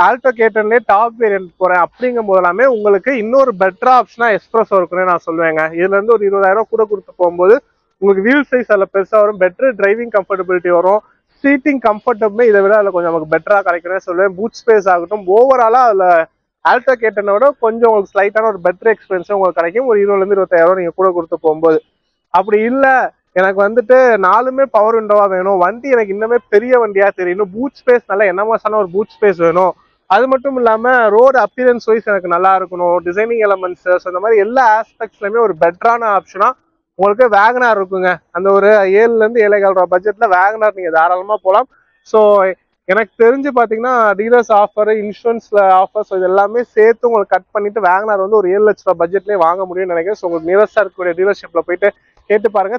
ஆல்டோ கேட்டன்லேயே டாப் வேரியன்ட் போகிறேன் அப்படிங்கும் போதெல்லாமே உங்களுக்கு இன்னொரு பெட்டர் ஆப்ஷனாக எக்ஸ்ப்ரெஸோ இருக்குன்னு நான் சொல்லுவேங்க. இதுலேருந்து ஒரு 20,000 கூட கொடுத்து போகும்போது உங்களுக்கு வீல் சைஸ் அதில் பெருசாக வரும், பெட்டர் டிரைவிங் கம்ஃபர்டபிலிட்டி வரும், சீட்டிங் கம்ஃபர்டபுமே இதை விட அதில் கொஞ்சம் நமக்கு பெட்டராக கிடைக்கிறேன்னு சொல்லுவேன். பூட் ஸ்பேஸ் ஆகட்டும், ஓவராலாக அதில் ஆல்டோ கேட்டனை விட கொஞ்சம் உங்களுக்கு ஸ்லைட்டான ஒரு பெட்டர் எக்ஸ்பீரியன்ஸும் உங்களுக்கு கிடைக்கும் ஒரு 20,000 to 25,000 நீங்கள் கூட கொடுத்து போகும்போது. அப்படி இல்லை எனக்கு வந்துட்டு 4மே பவர் விண்டோவா வேணும், வண்டி எனக்கு இன்னுமே பெரிய வண்டியா தெரியணும், பூட் ஸ்பேஸ் நல்லா என்னமாசான ஒரு பூட் ஸ்பேஸ் வேணும், அது மட்டும் இல்லாமல் ரோடு அப்பியரன்ஸ் வைஸ் எனக்கு நல்லா இருக்கணும், டிசைனிங் எலமெண்ட்ஸ், இந்த மாதிரி எல்லா ஆஸ்பெக்ட்ஸ்லையுமே ஒரு பெட்டரான ஆப்ஷனாக உங்களுக்கு வேகனார் இருக்குங்க. அந்த ஒரு 7,000 to 7,15,000 ரூபா பட்ஜெட்ல வேகனார் நீங்கள் தாராளமாக போகலாம். ஸோ எனக்கு தெரிஞ்சு பார்த்தீங்கன்னா டீலர்ஸ் ஆஃபர், இன்சூரன்ஸ்ல ஆஃபர், ஸோ இது எல்லாமே சேர்த்து உங்களுக்கு கட் பண்ணிட்டு வேகனார் வந்து ஒரு 7 லட்ச ரூபா பட்ஜெட்லேயே வாங்க முடியும்னு நினைக்கிறேன். ஸோ உங்களுக்கு நியரஸ்டாக இருக்கக்கூடிய டீலர்ஷிப்பில் போயிட்டு கேட்டு பாருங்க.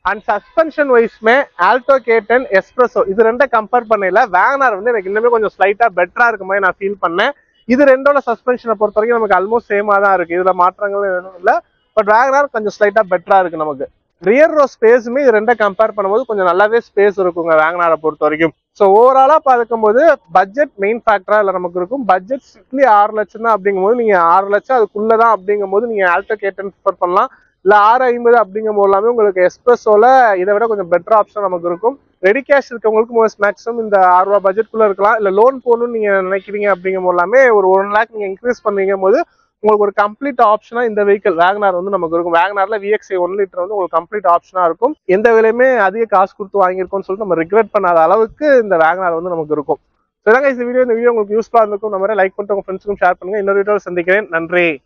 அண்ட் சஸ்பென்ஷன் வைஸ்மே ஆல்டோ கேட்டன், எஸ்ப்ரெஸோ இது ரெண்டை கம்பேர் பண்ணல வேகனார் வந்து எனக்கு இன்னுமே கொஞ்சம் ஸ்லைட்டாக பெட்டராக இருக்க மாதிரி நான் ஃபீல் பண்ணேன். இது ரெண்டோட சஸ்பென்ஷனை பொறுத்த வரைக்கும் நமக்கு ஆல்மோஸ்ட் சேமாக தான் இருக்குது, இதில் மாற்றங்களும் எதுவும் இல்லை. பட் வேகனார் கொஞ்சம் ஸ்லைட்டாக பெட்டராக இருக்குது நமக்கு. ரியர் ரோ ஸ்பேஸுமே இது ரெண்டை கம்பேர் பண்ணும்போது கொஞ்சம் நல்லாவே ஸ்பேஸ் இருக்குங்க வேகனாரை பொறுத்த வரைக்கும். ஸோ ஓவராலாக பார்க்கும்போது பட்ஜெட் மெயின் ஃபேக்டராக இல்லை நமக்கு இருக்கும். பட்ஜெட் ஸ்ட்ரிக்ட்லி 6 லட்சம் தான் அப்படிங்கும்போது நீங்கள் 6 லட்சம் அதுக்குள்ளே தான் அப்படிங்கும்போது நீங்கள் ஆல்டோ கேட்டன் ப்ரிஃபர் பண்ணலாம். இல்லை 650 அப்படிங்கும் போது எல்லாமே உங்களுக்கு எஸ்ப்ரெஸோல இதை விட கொஞ்சம் பெட்டர் ஆப்ஷன் நமக்கு இருக்கும். ரெடி கேஷ் இருக்கவங்களுக்கு மோஸ்ட் மேக்ஸிமம் இந்த 6 ரூபா பட்ஜெட்குள்ளே இருக்கலாம். இல்லை லோன் போகணும்னு நீங்கள் நினைக்கிறீங்க அப்படிங்கும் போது எல்லாமே ஒரு 1 lakh நீங்கள் இன்க்ரீஸ் பண்ணுவீங்க போது உங்களுக்கு ஒரு கம்ப்ளீட் ஆப்ஷனா இந்த வெஹிக்கிள் வேகனார் வந்து நமக்கு இருக்கும். வேகனார்ல விஎக்ஸ்ஐ 1 லிட்டர் வந்து உங்களுக்கு கம்ப்ளீட் ஆப்ஷனா இருக்கும். எந்த விலையுமே அதிக காசு கொடுத்து வாங்கியிருக்கோம்னு சொல்லிட்டு நம்ம ரிக்ரெட் பண்ணாத அளவுக்கு இந்த வேகனார் வந்து நமக்கு இருக்கும். ஸோ இந்த வீடியோ உங்களுக்கு யூஸ்ஃபுல்லாக இருக்கும். நம்ம லைக் பண்ணிட்டு உங்க ஃப்ரெண்ட்ஸுக்கும் ஷேர் பண்ணுங்க. இன்னொரு வீடியோவில் சந்திக்கிறேன். நன்றி.